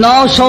900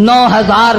9000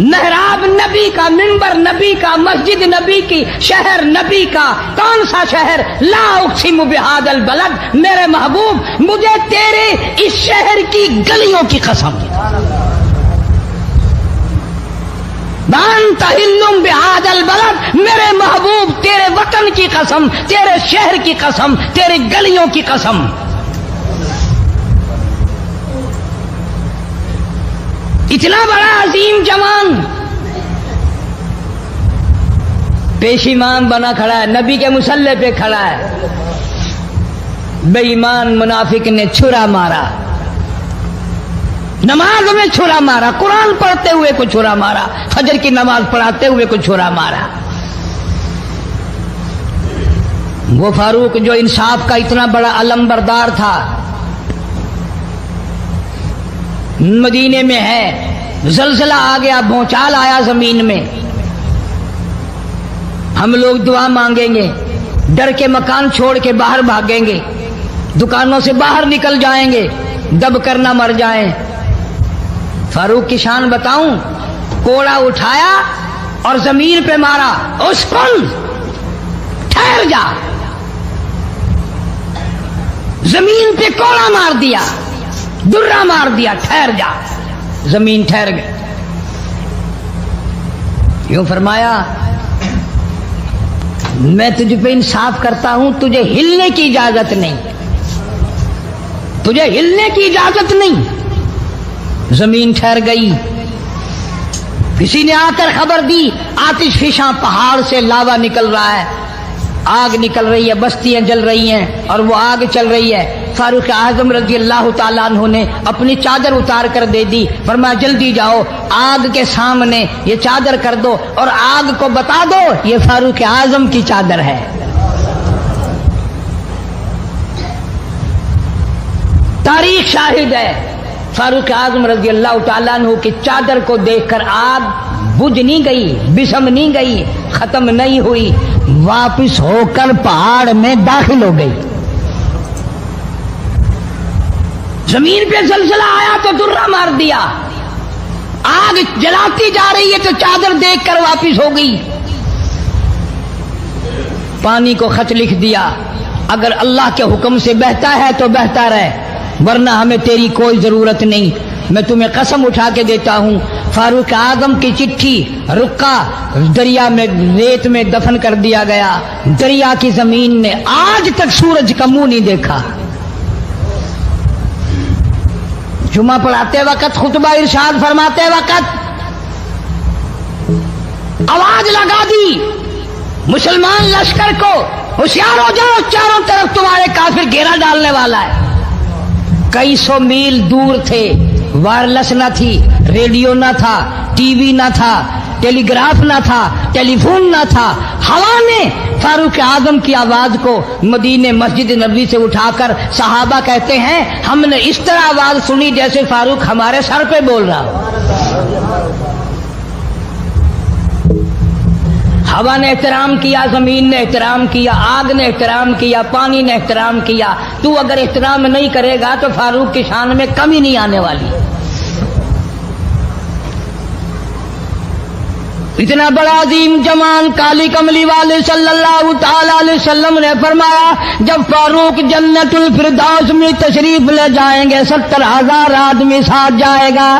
محراب نبی کا، منبر نبی کا، مسجد نبی کی، شہر نبی کا. کون سا شہر؟ لا اقسم بہذا البلد، میرے محبوب مجھے تیرے اس شہر کی گلیوں کی قسم. وانت حل بہذا البلد، میرے محبوب تیرے وطن کی قسم، تیرے شہر کی قسم، تیرے گلیوں کی قسم. اتنا بڑا عظیم جوان پیشیمان بنا کھڑا ہے، نبی کے مسلح پہ کھڑا ہے. بے ایمان منافق نے چھرا مارا، نماز میں چھرا مارا، قرآن پڑھتے ہوئے کو چھرا مارا، فجر کی نماز پڑھاتے ہوئے کو چھرا مارا. وہ فاروق جو انصاف کا اتنا بڑا علم بردار تھا، مدینے میں ہے، زلزلہ آ گیا، بھونچال آیا زمین میں. ہم لوگ دعا مانگیں گے، ڈر کے مکان چھوڑ کے باہر بھاگیں گے، دکانوں سے باہر نکل جائیں گے، دب کر نہ مر جائیں. فاروق کی شان بتاؤں، کوڑا اٹھایا اور زمین پہ مارا، اسکن ٹھہر جا. زمین پہ کوڑا مار دیا، درا مار دیا، ٹھہر جا. زمین ٹھہر گئی. یوں فرمایا میں تجھ پہ انصاف کرتا ہوں، تجھے ہلنے کی اجازت نہیں، تجھے ہلنے کی اجازت نہیں. زمین ٹھہر گئی. کسی نے آ کر خبر دی آتش فشاں پہاڑ سے لاوا نکل رہا ہے، آگ نکل رہی ہے، بستیاں جل رہی ہیں اور وہ آگ چل رہی ہے. فاروق اعظم رضی اللہ تعالیٰ عنہ نے اپنی چادر اتار کر دے دی، فرمایا جلدی جاؤ، آگ کے سامنے یہ چادر کر دو اور آگ کو بتا دو یہ فاروق اعظم کی چادر ہے. تاریخ شاہد ہے، فاروق اعظم رضی اللہ تعالیٰ عنہ کی چادر کو دیکھ کر آگ بجھ نہیں گئی، بسم نہیں گئی، ختم نہیں ہوئی، واپس ہو کر پہاڑ میں داخل ہو گئی. زمین پہ زلزلہ آیا تو درہ مار دیا، آگ جلاتی جا رہی ہے تو چادر دیکھ کر واپس ہو گئی. پانی کو خط لکھ دیا، اگر اللہ کے حکم سے بہتا ہے تو بہتا رہے، ورنہ ہمیں تیری کوئی ضرورت نہیں. میں تمہیں قسم اٹھا کے دیتا ہوں، فاروق اعظم کی چٹھی رکا دریا میں ریت میں دفن کر دیا گیا. دریا کی زمین نے آج تک سورج کا منہ نہیں دیکھا. جمعہ پڑھاتے وقت، خطبہ ارشاد فرماتے وقت آواز لگا دی مسلمان لشکر کو، ہوشیار ہو جاؤ، چاروں طرف تمہارے کافر گھیرا ڈالنے والا ہے. کئی سو میل دور تھے، وائرلیس نہ تھی، ریڈیو نہ تھا، ٹی وی نہ تھا، ٹیلی گراف نہ تھا، ٹیلی فون نہ تھا. ہوا نے فاروق اعظم کی آواز کو مدینے مسجد نبوی سے اٹھا کر، صحابہ کہتے ہیں ہم نے اس طرح آواز سنی جیسے فاروق ہمارے سر پہ بول رہا ہو. ہوا نے احترام کیا، زمین نے احترام کیا، آگ نے احترام کیا، پانی نے احترام کیا. تو اگر احترام نہیں کرے گا تو فاروق کی شان میں کمی نہیں آنے والی. اتنا بڑا عظیم جوان کالی کملی والے صلی اللہ تعالی علیہ وسلم نے فرمایا جب فاروق جنت الفردوس میں تشریف لے جائیں گے 70,000 آدمی ساتھ جائے گا.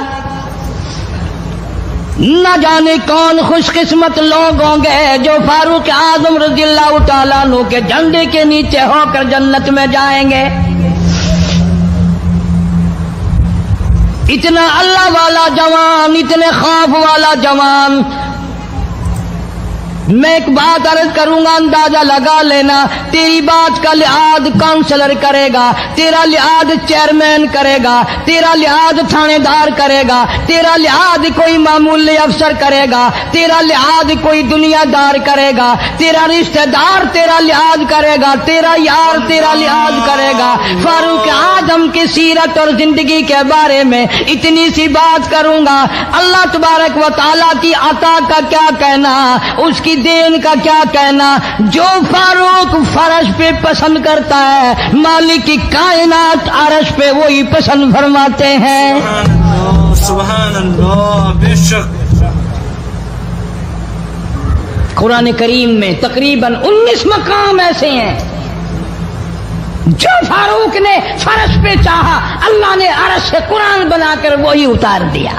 نہ جانے کون خوش قسمت لوگ ہوں گے جو فاروق اعظم رضی اللہ تعالیٰ عنہ کے جھنڈے کے نیچے ہو کر جنت میں جائیں گے. اتنا اللہ والا جوان، اتنے خوف والا جوان. میں ایک بات عرض کروں گا، اندازہ لگا لینا، تیری بات کا لحاظ کاؤنسلر کرے گا، تیرا لحاظ چیئرمین کرے گا، تیرا لحاظ تھانے دار کرے گا، تیرا لحاظ کوئی معمولی افسر کرے گا، تیرا لحاظ کوئی دنیا دار کرے گا، تیرا رشتہ دار تیرا لحاظ کرے گا، تیرا یار تیرا لحاظ کرے گا. فاروق اعظم کی سیرت اور زندگی کے بارے میں اتنی سی بات کروں گا. اللہ تبارک و تعالیٰ کی عطا کا کیا کہنا، اس کی دین کا کیا کہنا. جو فاروق فرش پہ پسند کرتا ہے مالک کی کائنات عرش پہ وہی پسند فرماتے ہیں. سبحان اللہ، بے شک قرآن کریم میں تقریباً 19 مقام ایسے ہیں جو فاروق نے فرش پہ چاہا اللہ نے عرش سے قرآن بنا کر وہی اتار دیا.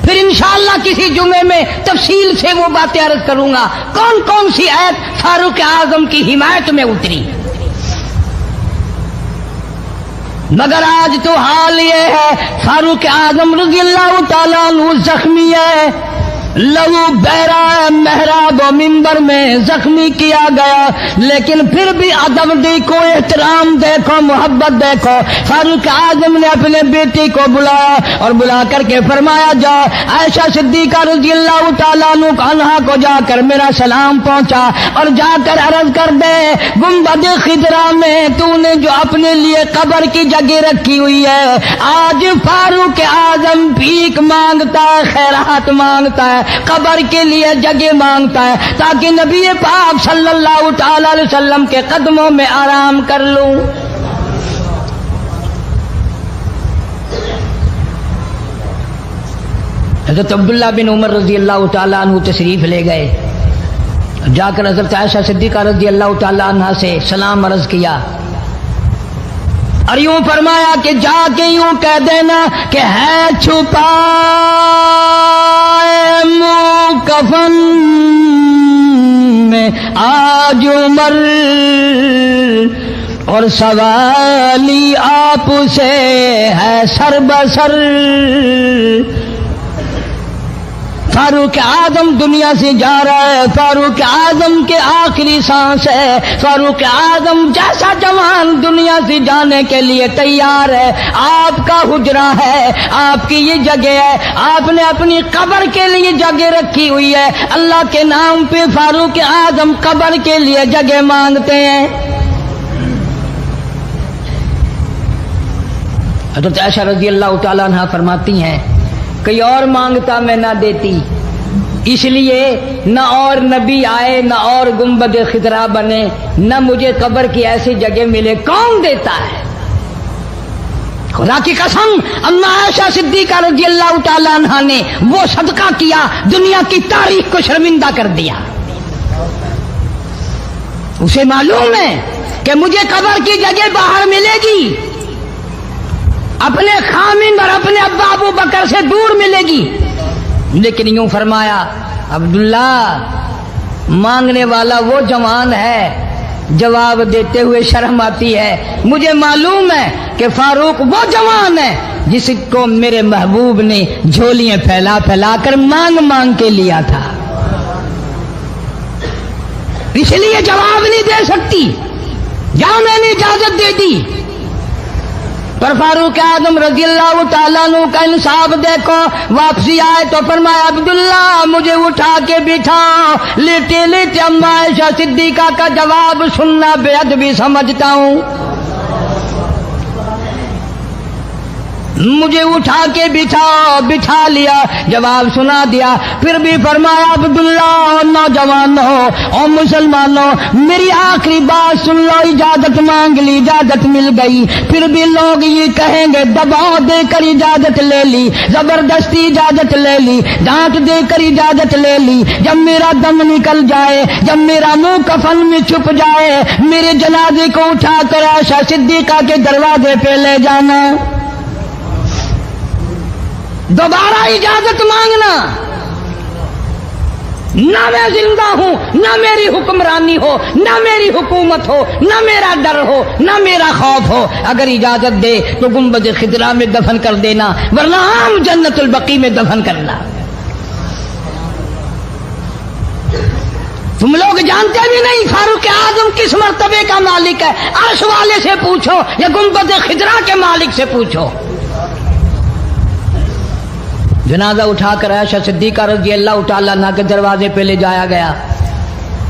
پھر انشاءاللہ کسی جمعے میں تفصیل سے وہ باتیں عرض کروں گا کون کون سی آیت فاروق اعظم کی حمایت میں اتری. مگر آج تو حال یہ ہے فاروق اعظم رضی اللہ تعالیٰ عنہ زخمی ہے, لہو بہرا ہے, محراب و منبر میں زخمی کیا گیا, لیکن پھر بھی ادب دیکھو, احترام دیکھو, محبت دیکھو. فاروق اعظم نے اپنے بیٹی کو بلایا اور بلا کر کے فرمایا جا عائشہ صدیقہ رضی اللہ تعالیٰ عنہا کو جا کر میرا سلام پہنچا اور جا کر عرض کر دے گنبد خضرا میں تو نے جو اپنے لیے قبر کی جگہ رکھی ہوئی ہے, آج فاروق اعظم بھیک مانگتا ہے, خیرات مانگتا ہے, قبر کے لیے جگہ مانگتا ہے تاکہ نبی پاک صلی اللہ تعالی علیہ وسلم کے قدموں میں آرام کر لوں. حضرت عبداللہ بن عمر رضی اللہ تعالیٰ عنہ تشریف لے گئے, جا کر حضرت عائشہ صدیقہ رضی اللہ تعالیٰ عنہ سے سلام عرض کیا اور یوں فرمایا کہ جا کے یوں کہہ دینا کہ ہے چھپا منہ کفن میں آج عمر اور سوالی آپ سے ہے سر بسر. فاروق اعظم دنیا سے جا رہا ہے, فاروق اعظم کے آخری سانس ہے, فاروق اعظم جیسا جوان دنیا سے جانے کے لیے تیار ہے. آپ کا حجرہ ہے, آپ کی یہ جگہ ہے, آپ نے اپنی قبر کے لیے جگہ رکھی ہوئی ہے. اللہ کے نام پہ فاروق اعظم قبر کے لیے جگہ مانگتے ہیں. حضرت عائشہ رضی اللہ تعالیٰ عنہ فرماتی ہیں کوئی اور مانگتا میں نہ دیتی, اس لیے نہ اور نبی آئے, نہ اور گنبد خضرا بنے, نہ مجھے قبر کی ایسی جگہ ملے. کون دیتا ہے؟ خدا کی قسم اما عائشہ صدیقہ رضی اللہ تعالیٰ عنہ نے وہ صدقہ کیا دنیا کی تاریخ کو شرمندہ کر دیا. اسے معلوم ہے کہ مجھے قبر کی جگہ باہر ملے گی, اپنے خامن اور اپنے ابا ابو بکر سے دور ملے گی. لیکن یوں فرمایا عبداللہ مانگنے والا وہ جوان ہے, جواب دیتے ہوئے شرم آتی ہے. مجھے معلوم ہے کہ فاروق وہ جوان ہے جس کو میرے محبوب نے جھولیاں پھیلا پھیلا کر مانگ مانگ کے لیا تھا, اس لیے جواب نہیں دے سکتی. جہاں میں نے اجازت دے دی پر فاروق اعظم رضی اللہ تعالیٰ عنہ کا انصاف دیکھو. واپسی آئے تو فرمایا عبداللہ مجھے اٹھا کے بٹھاؤ. لیٹے لیٹے اما عائشہ صدیقہ کا جواب سننا بے ادبی سمجھتا ہوں. مجھے اٹھا کے بٹھاؤ, بٹھا لیا, جواب سنا دیا. پھر بھی فرمایا عبداللہ نوجوانوں اور مسلمانوں میری آخری بات سن لو. اجازت مانگ لی, اجازت مل گئی, پھر بھی لوگ یہ کہیں گے دباؤ دے کر اجازت لے لی, زبردستی اجازت لے لی, ڈانٹ دے کر اجازت لے لی. جب میرا دم نکل جائے, جب میرا منہ کفن میں چھپ جائے, میرے جنازے کو اٹھا کر عائشہ صدیقہ کے دروازے پہ لے جانا. دوبارہ اجازت مانگنا. نہ میں زندہ ہوں, نہ میری حکمرانی ہو, نہ میری حکومت ہو, نہ میرا ڈر ہو, نہ میرا خوف ہو, اگر اجازت دے تو گنبد خضرا میں دفن کر دینا, ورنہ عام جنت البقیع میں دفن کرنا. تم لوگ جانتے بھی نہیں فاروق اعظم کس مرتبے کا مالک ہے. عرش والے سے پوچھو یا گنبد خضرا کے مالک سے پوچھو. جنازہ اٹھا کر عائشہ صدیقہ رضی اللہ تعالیٰ عنہ کے دروازے پہ لے جایا گیا.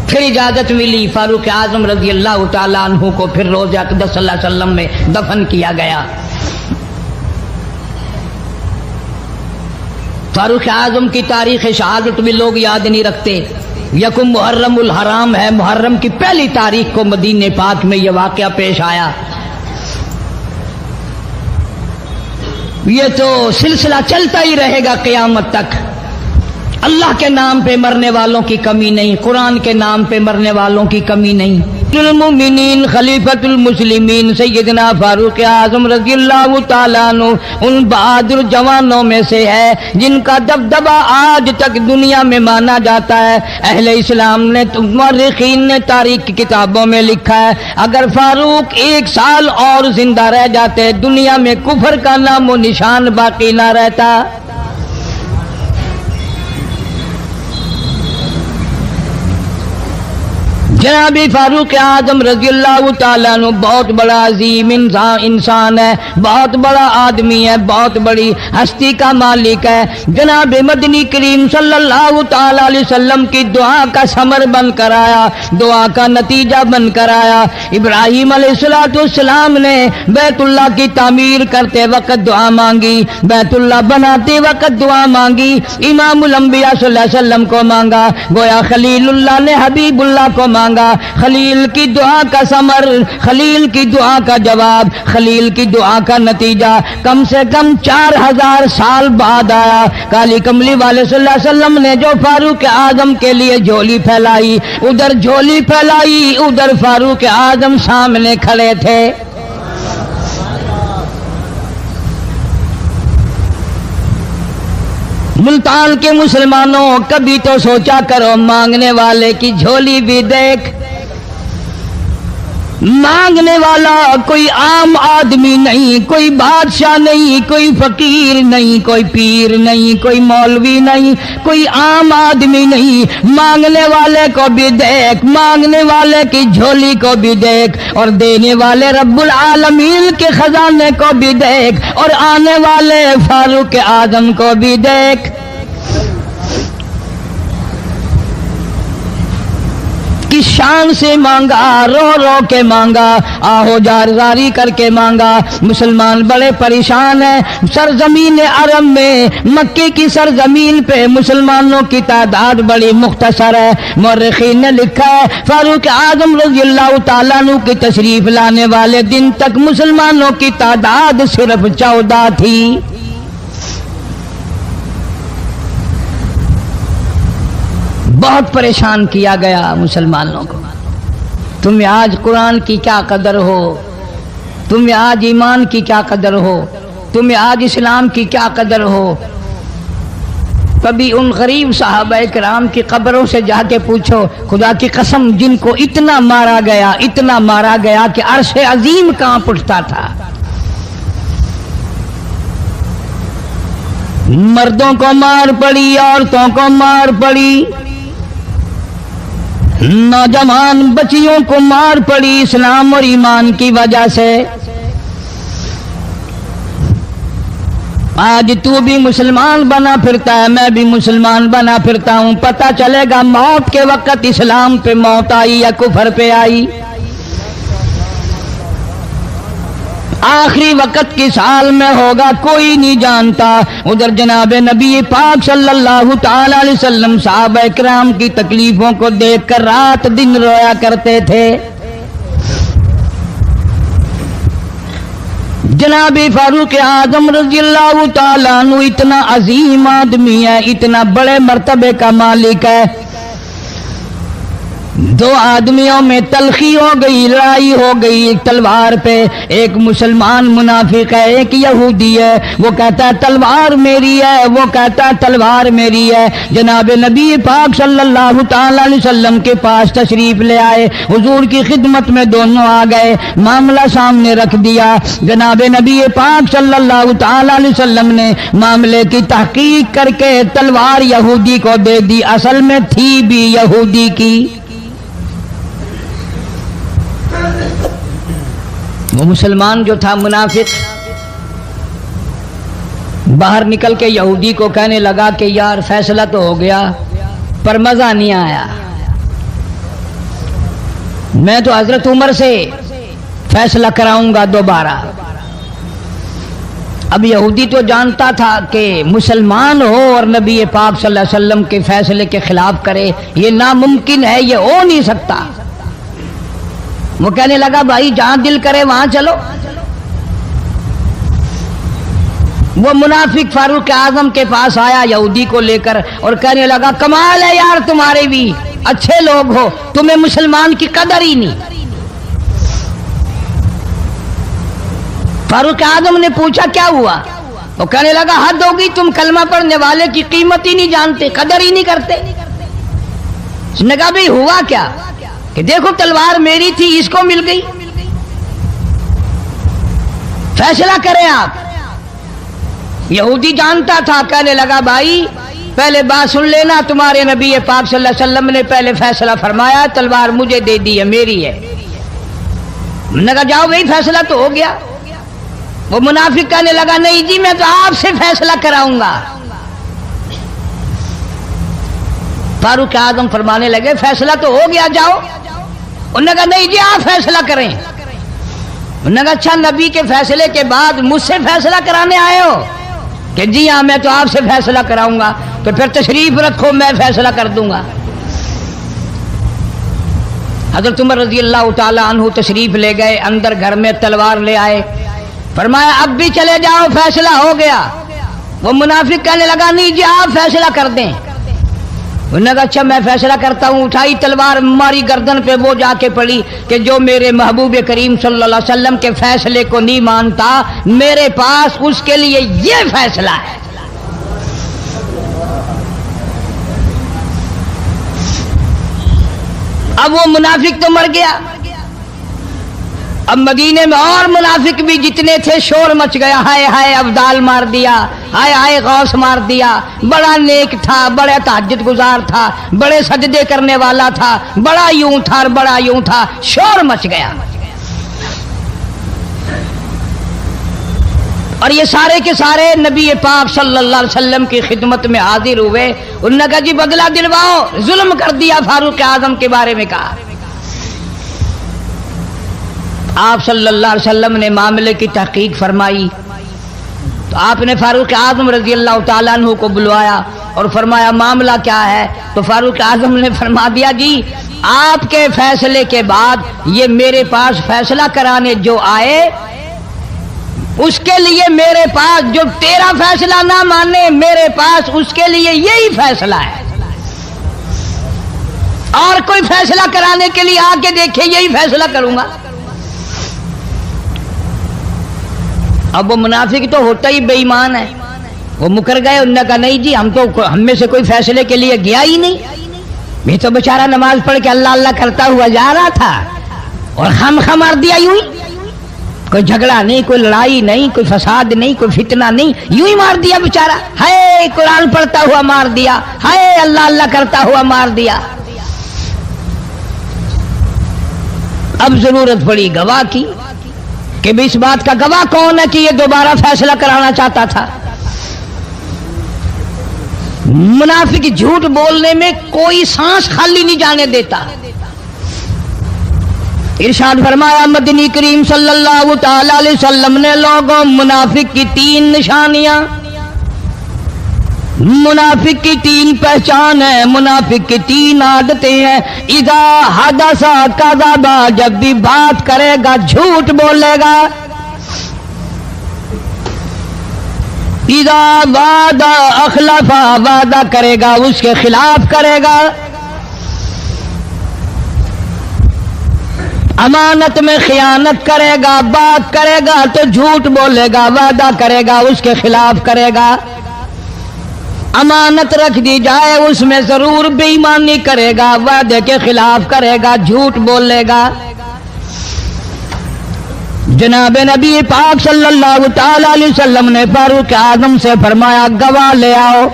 پھر اجازت ملی, فاروق اعظم رضی اللہ تعالیٰ عنہ کو پھر روضہ اقدس صلی اللہ علیہ وسلم میں دفن کیا گیا. فاروق اعظم کی تاریخ شہادت بھی لوگ یاد نہیں رکھتے. یکم محرم الحرام ہے, محرم کی پہلی تاریخ کو مدینہ پاک میں یہ واقعہ پیش آیا. یہ تو سلسلہ چلتا ہی رہے گا قیامت تک. اللہ کے نام پہ مرنے والوں کی کمی نہیں، قرآن کے نام پہ مرنے والوں کی کمی نہیں۔ المؤمنین خلیفۃ المسلمین سیدنا فاروق اعظم رضی اللہ تعالیٰ عنہ ان بہادر جوانوں میں سے ہے جن کا دبدبہ آج تک دنیا میں مانا جاتا ہے۔ اہل اسلام نے، مورخین نے تاریخ کی کتابوں میں لکھا ہے اگر فاروق 1 سال اور زندہ رہ جاتے دنیا میں کفر کا نام و نشان باقی نہ رہتا۔ جناب فاروق اعظم رضی اللہ تعالیٰ عنہ بہت بڑا عظیم انسان ہے، بہت بڑا آدمی ہے، بہت بڑی ہستی کا مالک ہے۔ جناب مدنی کریم صلی اللہ تعالیٰ علیہ وسلم کی دعا کا ثمر بن کر آیا، دعا کا نتیجہ بن کر آیا۔ ابراہیم علیہ السلام نے بیت اللہ کی تعمیر کرتے وقت دعا مانگی، بیت اللہ بناتے وقت دعا مانگی، امام الانبیاء صلی اللہ علیہ وسلم کو مانگا، گویا خلیل اللہ نے حبیب اللہ کو مانگا۔ خلیل کی دعا کا ثمر، خلیل کی دعا کا جواب، خلیل کی دعا کا نتیجہ کم سے کم 4000 سال بعد آیا۔ کالی کملی والے صلی اللہ علیہ وسلم نے جو فاروق اعظم کے لیے جھولی پھیلائی، ادھر جھولی پھیلائی، ادھر فاروق اعظم سامنے کھڑے تھے۔ ملتان کے مسلمانوں کبھی تو سوچا کرو مانگنے والے کی جھولی بھی دیکھ۔ مانگنے والا کوئی عام آدمی نہیں، کوئی بادشاہ نہیں، کوئی فقیر نہیں، کوئی پیر نہیں، کوئی مولوی نہیں، کوئی عام آدمی نہیں۔ مانگنے والے کو بھی دیکھ، مانگنے والے کی جھولی کو بھی دیکھ، اور دینے والے رب العالمین کے خزانے کو بھی دیکھ، اور آنے والے فاروق اعظم کو بھی دیکھ۔ کس شان سے مانگا، رو رو کے مانگا، آہو جاری کر کے مانگا۔ مسلمان بڑے پریشان ہیں۔ سرزمین عرب میں، مکے کی سرزمین پہ مسلمانوں کی تعداد بڑی مختصر ہے۔ مورخین نے لکھا ہے فاروق اعظم رضی اللہ تعالیٰ عنہ کی تشریف لانے والے دن تک مسلمانوں کی تعداد صرف 14 تھی۔ بہت پریشان کیا گیا مسلمانوں کو۔ تمہیں آج قرآن کی کیا قدر ہو، تمہیں آج ایمان کی کیا قدر ہو، تمہیں آج اسلام کی کیا قدر ہو۔ کبھی ان غریب صحابہ کرام کی قبروں سے جا کے پوچھو، خدا کی قسم جن کو اتنا مارا گیا، اتنا مارا گیا کہ عرش عظیم کانپ اٹھتا تھا۔ مردوں کو مار پڑی، عورتوں کو مار پڑی، نوجوان بچیوں کو مار پڑی اسلام اور ایمان کی وجہ سے۔ آج تو بھی مسلمان بنا پھرتا ہے، میں بھی مسلمان بنا پھرتا ہوں، پتہ چلے گا موت کے وقت اسلام پہ موت آئی یا کفر پہ آئی۔ آخری وقت کس حال میں ہوگا کوئی نہیں جانتا۔ ادھر جناب نبی پاک صلی اللہ تعالی علیہ وسلم صحابہ کرام کی تکلیفوں کو دیکھ کر رات دن رویا کرتے تھے۔ جناب فاروق اعظم رضی اللہ تعالیٰ عنہ اتنا عظیم آدمی ہے، اتنا بڑے مرتبے کا مالک ہے۔ دو آدمیوں میں تلخی ہو گئی، لڑائی ہو گئی تلوار پہ۔ ایک مسلمان منافق ہے، ایک یہودی ہے، وہ کہتا ہے تلوار میری ہے، وہ کہتا ہے تلوار میری ہے۔ جناب نبی پاک صلی اللہ تعالی علیہ وسلم کے پاس تشریف لے آئے، حضور کی خدمت میں دونوں آ گئے، معاملہ سامنے رکھ دیا۔ جناب نبی پاک صلی اللہ تعالی علیہ وسلم نے معاملے کی تحقیق کر کے تلوار یہودی کو دے دی، اصل میں تھی بھی یہودی کی۔ وہ مسلمان جو تھا منافق باہر نکل کے یہودی کو کہنے لگا کہ یار فیصلہ تو ہو گیا پر مزہ نہیں آیا، میں تو حضرت عمر سے فیصلہ کراؤں گا دوبارہ۔ اب یہودی تو جانتا تھا کہ مسلمان ہو اور نبی پاک صلی اللہ علیہ وسلم کے فیصلے کے خلاف کرے، یہ ناممکن ہے، یہ ہو نہیں سکتا۔ وہ کہنے لگا بھائی جہاں دل کرے وہاں چلو۔ وہ منافق فاروق اعظم کے پاس آیا یہودی کو لے کر اور کہنے لگا کمال ہے یار تمہارے بھی اچھے لوگ ہو, تمہیں مسلمان کی قدر ہی نہیں. فاروق اعظم نے پوچھا کیا ہوا؟ وہ کہنے لگا حد ہوگی, تم کلمہ پڑھنے والے کی قیمت ہی نہیں جانتے, قدر ہی نہیں کرتے. اس نے کہا بھئی ہوا کیا؟ کہ دیکھو تلوار میری تھی اس کو مل گئی, فیصلہ کریں آپ. یہودی جانتا تھا, کہنے لگا بھائی پہلے بات سن لینا, تمہارے نبی پاک صلی اللہ علیہ وسلم نے پہلے فیصلہ فرمایا, تلوار مجھے دے دی ہے, میری ہے. میں نے کہا جاؤ بھائی فیصلہ تو ہو گیا. وہ منافق کہنے لگا نہیں جی میں تو آپ سے فیصلہ کراؤں گا. فاروق اعظم فرمانے لگے فیصلہ تو ہو گیا جاؤ. انہوں نے کہا نہیں جی آپ فیصلہ کریں. انہوں نے کہا اچھا نبی کے فیصلے کے بعد مجھ سے فیصلہ کرانے آئے ہو؟ کہ جی ہاں میں تو آپ سے فیصلہ کراؤں گا. تو پھر تشریف رکھو میں فیصلہ کر دوں گا. حضرت عمر رضی اللہ تعالی عنہ تشریف لے گئے اندر, گھر میں تلوار لے آئے, فرمایا اب بھی چلے جاؤ فیصلہ ہو گیا. وہ منافق کہنے لگا نہیں جی آپ فیصلہ کر دیں. انہوں نے کہا اچھا میں فیصلہ کرتا ہوں. اٹھائی تلوار, ماری گردن پہ, وہ جا کے پڑی کہ جو میرے محبوب کریم صلی اللہ علیہ وسلم کے فیصلے کو نہیں مانتا میرے پاس اس کے لیے یہ فیصلہ ہے. اب وہ منافق تو مر گیا. اب مدینے میں اور منافق بھی جتنے تھے شور مچ گیا, ہائے ہائے ابدال مار دیا, ہائے ہائے غوث مار دیا. بڑا نیک تھا, بڑا تہجد گزار تھا, بڑے سجدے کرنے والا تھا, بڑا یوں تھا اور بڑا یوں تھا, شور مچ گیا. اور یہ سارے کے سارے نبی پاک صلی اللہ علیہ وسلم کی خدمت میں حاضر ہوئے. انہوں نے کہا جی بدلہ دلواؤ, ظلم کر دیا فاروق اعظم کے بارے میں. کہا آپ صلی اللہ علیہ وسلم نے معاملے کی تحقیق فرمائی تو آپ نے فاروق اعظم رضی اللہ تعالیٰ عنہ کو بلوایا اور فرمایا معاملہ کیا ہے؟ تو فاروق اعظم نے فرما دیا جی آپ کے فیصلے کے بعد یہ میرے پاس فیصلہ کرانے جو آئے اس کے لیے میرے پاس, جو تیرا فیصلہ نہ مانے میرے پاس اس کے لیے یہی فیصلہ ہے. اور کوئی فیصلہ کرانے کے لیے آ کے دیکھے یہی فیصلہ کروں گا. اب وہ منافق تو ہوتا ہی بے ایمان ہے, وہ مکر گئے. انہوں نے کہا نہیں جی ہم میں سے کوئی فیصلے کے لیے گیا ہی نہیں, میں تو بیچارہ نماز پڑھ کے اللہ اللہ کرتا ہوا جا رہا تھا اور خم مار دیا یوں ہی. کوئی جھگڑا نہیں, کوئی لڑائی نہیں, کوئی فساد نہیں, کوئی فتنہ نہیں, یوں ہی مار دیا بیچارہ. ہائے قرآن پڑھتا ہوا مار دیا, ہائے اللہ اللہ کرتا ہوا مار دیا. اب ضرورت پڑی گواہ کی کہ بھی اس بات کا گواہ کون ہے کہ یہ دوبارہ فیصلہ کرانا چاہتا تھا. منافق جھوٹ بولنے میں کوئی سانس خالی نہیں جانے دیتا. ارشاد فرمایا مدنی کریم صلی اللہ تعالی علیہ وسلم نے لوگوں منافق کی 3 نشانیاں, منافق کی 3 پہچان ہے, منافق کی 3 عادتیں ہیں. اذا حدث کذب, جب بھی بات کرے گا جھوٹ بولے گا. اذا وعد اخلف, وعدہ کرے گا اس کے خلاف کرے گا. امانت میں خیانت کرے گا, بات کرے گا تو جھوٹ بولے گا, وعدہ کرے گا اس کے خلاف کرے گا. امانت رکھ دی جائے اس میں ضرور بے ایمانی کرے گا, وعدے کے خلاف کرے گا, جھوٹ بولے گا. جناب نبی پاک صلی اللہ تعالی علیہ وسلم نے فاروق اعظم سے فرمایا گواہ لے آؤ.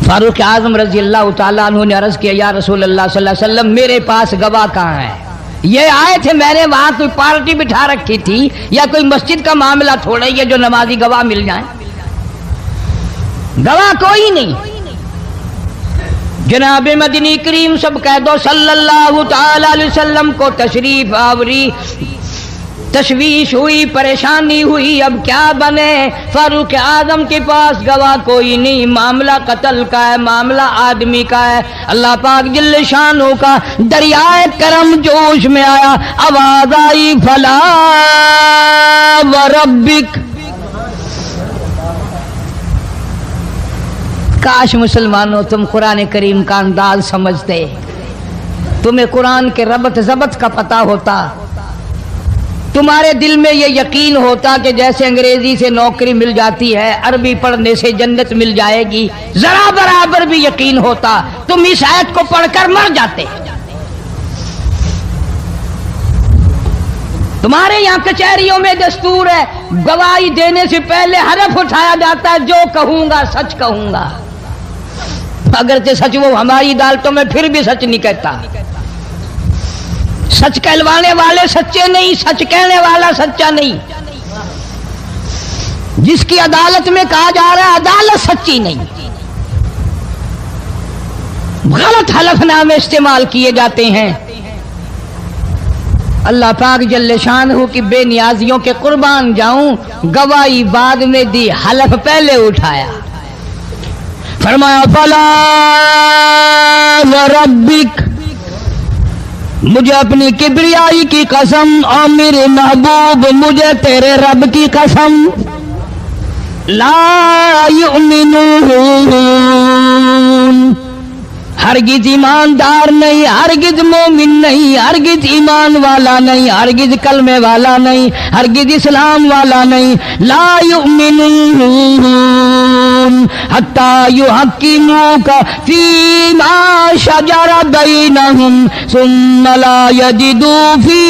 فاروق اعظم رضی اللہ تعالیٰ عنہ نے عرض کیا یا رسول اللہ صلی اللہ علیہ وسلم میرے پاس گواہ کہاں ہے؟ یہ آئے تھے, میں نے وہاں کوئی پارٹی بٹھا رکھی تھی یا کوئی مسجد کا معاملہ تھوڑا ہی ہے جو نمازی گواہ مل جائیں. گواہ کوئی نہیں. جناب مدنی کریم سب کہہ دو صلی اللہ تعالی علیہ وسلم کو تشریف آوری تشویش ہوئی، پریشانی ہوئی، اب کیا بنے؟ فاروق اعظم کے پاس گواہ کوئی نہیں، معاملہ قتل کا ہے، معاملہ آدمی کا ہے۔ اللہ پاک جل شانہ کا دریائے کرم جوش میں آیا، آواز آئی فلا وربک۔ کاش مسلمانوں تم قرآن کریم کا انداز سمجھتے، تمہیں قرآن کے ربط ضبط کا پتہ ہوتا، تمہارے دل میں یہ یقین ہوتا کہ جیسے انگریزی سے نوکری مل جاتی ہے، عربی پڑھنے سے جنت مل جائے گی، ذرا برابر بھی یقین ہوتا تم اس آیت کو پڑھ کر مر جاتے۔ تمہارے یہاں کچہریوں میں دستور ہے، گواہی دینے سے پہلے حرف اٹھایا جاتا ہے، جو کہوں گا سچ کہوں گا، اگرچہ سچ وہ ہماری عدالتوں میں پھر بھی سچ نہیں کہتا۔ سچ کہلوانے والے سچے نہیں، سچ کہنے والا سچا نہیں۔ جس کی عدالت میں کہا جا رہا ہے عدالت سچی نہیں، غلط حلف نامے استعمال کیے جاتے ہیں۔ اللہ پاک جل شانہ کی بے نیازیوں کے قربان جاؤں، گواہی بعد میں دی، حلف پہلے اٹھایا۔ فرمایا فلا وربک، مجھے اپنی کبریائی کی قسم اور میرے محبوب مجھے تیرے رب کی قسم، لا یؤمنون، ہرگز ایماندار نہیں، ہرگز مومن نہیں، ہرگز ایمان والا نہیں، ہرگز کلمے والا نہیں، ہرگز اسلام والا نہیں، لا یؤمنون حتی یحکموک فیما شجر بینہم ثم لا یجدوا فی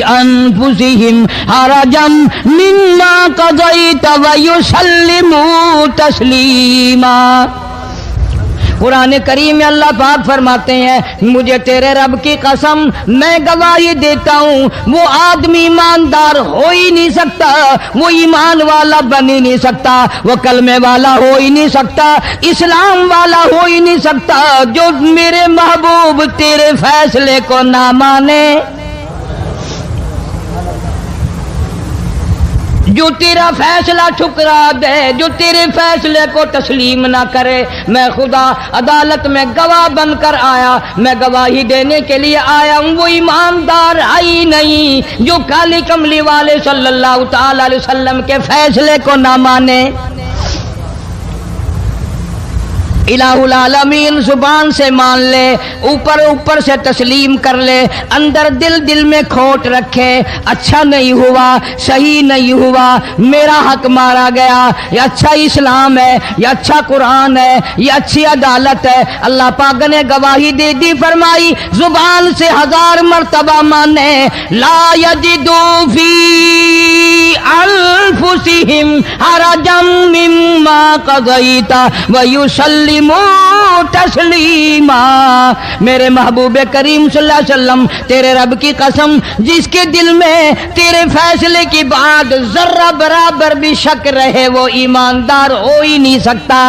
انفسہم حرجا مما قضیت ویسلموا تسلیما۔ قرآن کریم میں اللہ پاک فرماتے ہیں مجھے تیرے رب کی قسم، میں گواہی دیتا ہوں وہ آدمی ایماندار ہو ہی نہیں سکتا، وہ ایمان والا بن ہی نہیں سکتا، وہ کلمے والا ہو ہی نہیں سکتا، اسلام والا ہو ہی نہیں سکتا جو میرے محبوب تیرے فیصلے کو نہ مانے، جو تیرا فیصلہ ٹھکرا دے، جو تیرے فیصلے کو تسلیم نہ کرے۔ میں خدا عدالت میں گواہ بن کر آیا، میں گواہی دینے کے لیے آیا ہوں، وہ ایماندار ہی نہیں جو کالی کملی والے صلی اللہ تعالی علیہ وسلم کے فیصلے کو نہ مانے۔ الہ العالمین زبان سے مان لے، اوپر اوپر سے تسلیم کر لے، اندر دل میں کھوٹ رکھے، اچھا نہیں ہوا، صحیح نہیں ہوا، میرا حق مارا گیا، یہ اچھا اسلام ہے، یہ اچھا قرآن ہے، یہ اچھی عدالت ہے۔ اللہ پاک نے گواہی دے دی، فرمائی زبان سے 1000 مرتبہ مانے، لا یجدو فی انفسہم حرجا مما قضیت ویسلموا تسلیما۔ میرے محبوب کریم صلی اللہ علیہ وسلم تیرے رب کی قسم، جس کے دل میں تیرے فیصلے کی بات ذرہ برابر بھی شک رہے وہ ایماندار ہو ہی نہیں سکتا۔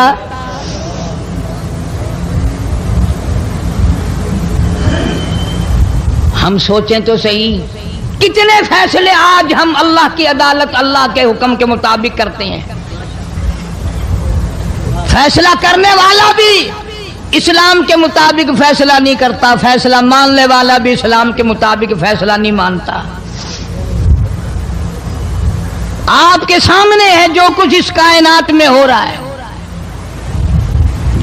ہم سوچیں تو صحیح، کتنے فیصلے آج ہم اللہ کی عدالت، اللہ کے حکم کے مطابق کرتے ہیں۔ فیصلہ کرنے والا بھی اسلام کے مطابق فیصلہ نہیں کرتا، فیصلہ ماننے والا بھی اسلام کے مطابق فیصلہ نہیں مانتا۔ آپ کے سامنے ہے جو کچھ اس کائنات میں ہو رہا ہے۔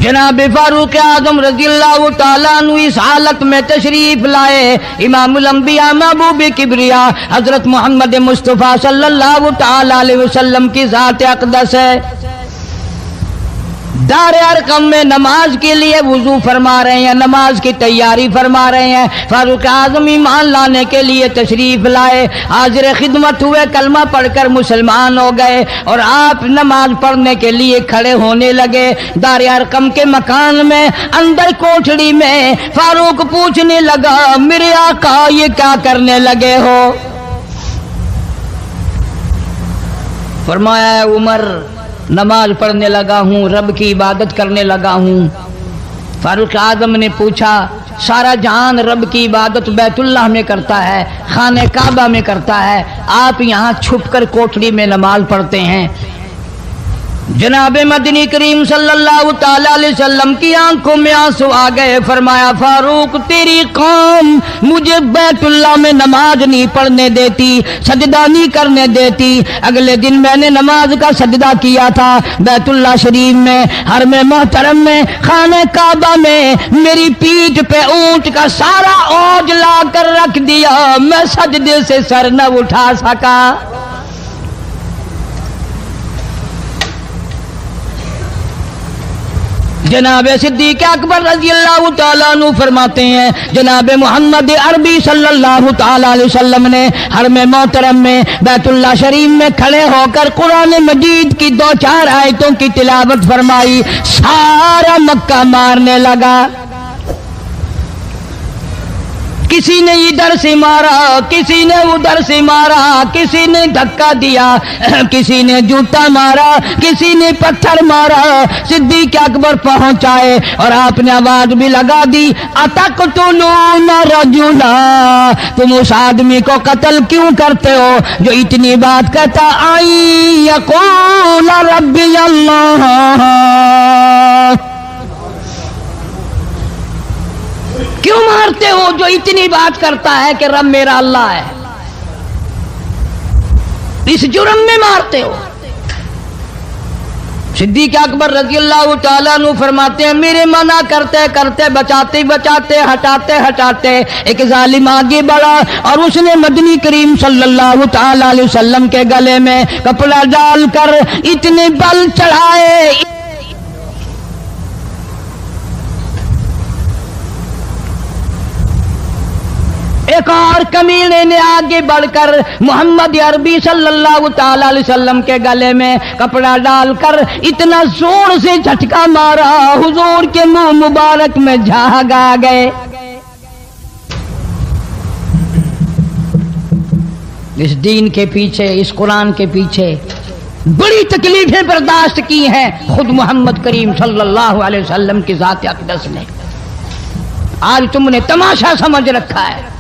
جناب فاروق اعظم رضی اللہ تعالیٰ عنہ اس حالت میں تشریف لائے، امام الانبیاء محبوب کبریا حضرت محمد مصطفیٰ صلی اللہ تعالیٰ علیہ وسلم کی ذات اقدس ہے۔ دار ارقم میں نماز کے لیے وضو فرما رہے ہیں، نماز کی تیاری فرما رہے ہیں۔ فاروق اعظم ایمان لانے کے لیے تشریف لائے، حاضر خدمت ہوئے، کلمہ پڑھ کر مسلمان ہو گئے، اور آپ نماز پڑھنے کے لیے کھڑے ہونے لگے۔ دار ارقم کے مکان میں اندر کوٹھڑی میں فاروق پوچھنے لگا میرے آقا یہ کیا کرنے لگے ہو؟ فرمایا عمر نماز پڑھنے لگا ہوں، رب کی عبادت کرنے لگا ہوں۔ فاروق اعظم نے پوچھا سارا جہان رب کی عبادت بیت اللہ میں کرتا ہے، خانہ کعبہ میں کرتا ہے، آپ یہاں چھپ کر کوٹھڑی میں نماز پڑھتے ہیں۔ جناب مدنی کریم صلی اللہ تعالی علیہ وسلم کی آنکھوں میں آنسو آ گئے، فرمایا فاروق تیری قوم مجھے بیت اللہ میں نماز نہیں پڑھنے دیتی، سجدہ نہیں کرنے دیتی۔ اگلے دن میں نے نماز کا سجدہ کیا تھا بیت اللہ شریف میں، حرم محترم میں، خانہ کعبہ میں، میری پیٹھ پہ اونٹ کا سارا اوج لا کر رکھ دیا، میں سجدے سے سر نہ اٹھا سکا۔ جناب صدیق اکبر رضی اللہ تعالیٰ عنہ فرماتے ہیں جناب محمد عربی صلی اللہ تعالیٰ علیہ وسلم نے حرم محترم میں بیت اللہ شریف میں کھڑے ہو کر قرآن مجید کی 2-4 آیتوں کی تلاوت فرمائی، سارا مکہ مارنے لگا۔ کسی نے ادھر سے مارا، کسی نے ادھر سے مارا، کسی نے دھکا دیا، کسی نے جوتا مارا، کسی نے پتھر مارا۔ صدیق اکبر پہنچائے اور آپ نے آواز بھی لگا دی، اتقتلون رجلا، تم اس آدمی کو قتل کیوں کرتے ہو جو اتنی بات کہتا آئی یقول ربی اللہ، کیوں مارتے ہو جو اتنی بات کرتا ہے کہ رب میرا اللہ ہے؟ اس جرم میں مارتے ہو۔ صدیق اکبر رضی اللہ تعالیٰ عنہ فرماتے ہیں میرے منع کرتے کرتے بچاتے بچاتے ہٹاتے ہٹاتے ایک ظالم آگے بڑھا اور اس نے مدنی کریم صلی اللہ تعالیٰ علیہ وسلم کے گلے میں کپڑا ڈال کر اتنے بل چڑھائے، ایک اور کمینے نے آگے بڑھ کر محمد عربی صلی اللہ تعالی علیہ وسلم کے گلے میں کپڑا ڈال کر اتنا زور سے جھٹکا مارا حضور کے منہ مبارک میں جھاگ آ گئے۔ اس دین کے پیچھے، اس قرآن کے پیچھے بڑی تکلیفیں برداشت کی ہیں خود محمد کریم صلی اللہ علیہ وسلم کی ذات اقدس نے۔ آج تم نے تماشا سمجھ رکھا ہے۔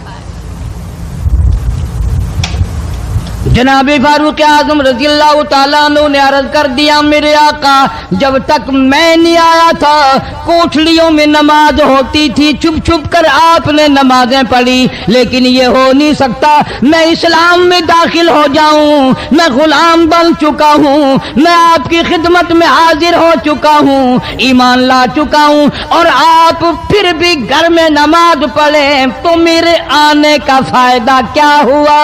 جناب فاروق اعظم رضی اللہ تعالیٰ عنہ نے عرض کر دیا میرے آقا جب تک میں نہیں آیا تھا کوٹھڑیوں میں نماز ہوتی تھی، چھپ چھپ کر آپ نے نمازیں پڑھی، لیکن یہ ہو نہیں سکتا، میں اسلام میں داخل ہو جاؤں، میں غلام بن چکا ہوں، میں آپ کی خدمت میں حاضر ہو چکا ہوں، ایمان لا چکا ہوں، اور آپ پھر بھی گھر میں نماز پڑھیں تو میرے آنے کا فائدہ کیا ہوا؟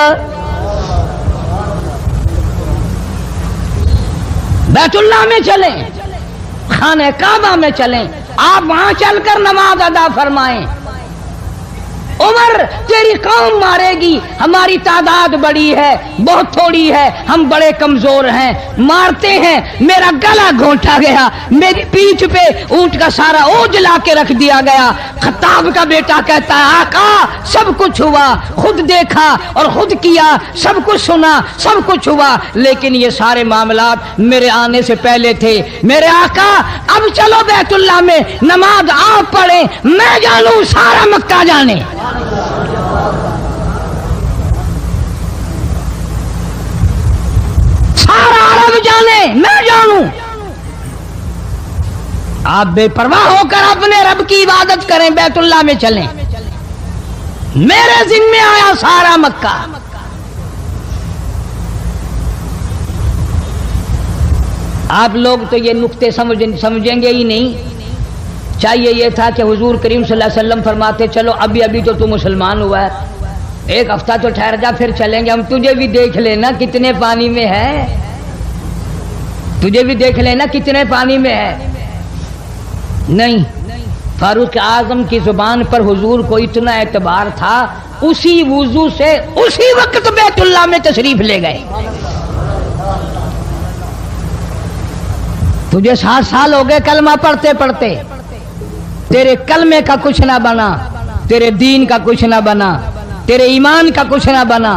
بیت اللہ میں چلیں، خانہ کعبہ میں چلیں، آپ وہاں چل کر نماز ادا فرمائیں۔ عمر تیری قوم مارے گی، ہماری تعداد بڑی ہے، بہت تھوڑی ہے، ہم بڑے کمزور ہیں، مارتے ہیں، میرا گلا گھونٹا گیا، میری پیٹھ پہ اونٹ کا سارا اوج لا کے رکھ دیا گیا۔ خطاب کا بیٹا کہتا ہے آقا سب کچھ ہوا، خود دیکھا اور خود کیا، سب کچھ سنا، سب کچھ ہوا، لیکن یہ سارے معاملات میرے آنے سے پہلے تھے۔ میرے آقا اب چلو بیت اللہ میں نماز آپ پڑھیں، میں جانوں سارا مکہ جانے، سارا عرب جانے، میں جانوں۔ آپ بے پرواہ ہو کر اپنے رب کی عبادت کریں، بیت اللہ میں چلیں، میرے ذمہ آیا سارا مکہ۔ آپ لوگ تو یہ نقطے سمجھیں گے ہی نہیں۔ چاہیے یہ تھا کہ حضور کریم صلی اللہ علیہ وسلم فرماتے چلو ابھی تو تو مسلمان ہوا ہے، ایک ہفتہ تو ٹھہر جا پھر چلیں گے، ہم تجھے بھی دیکھ لینا کتنے پانی میں ہے، تجھے بھی دیکھ لینا کتنے پانی میں ہے۔ نہیں، فاروق اعظم کی زبان پر حضور کو اتنا اعتبار تھا، اسی وضو سے اسی وقت بیت اللہ میں تشریف لے گئے۔ تجھے 7 سال ہو گئے کلمہ پڑھتے پڑھتے، تیرے کلمے کا کچھ نہ بنا، تیرے دین کا کچھ نہ بنا، تیرے ایمان کا کچھ نہ بنا،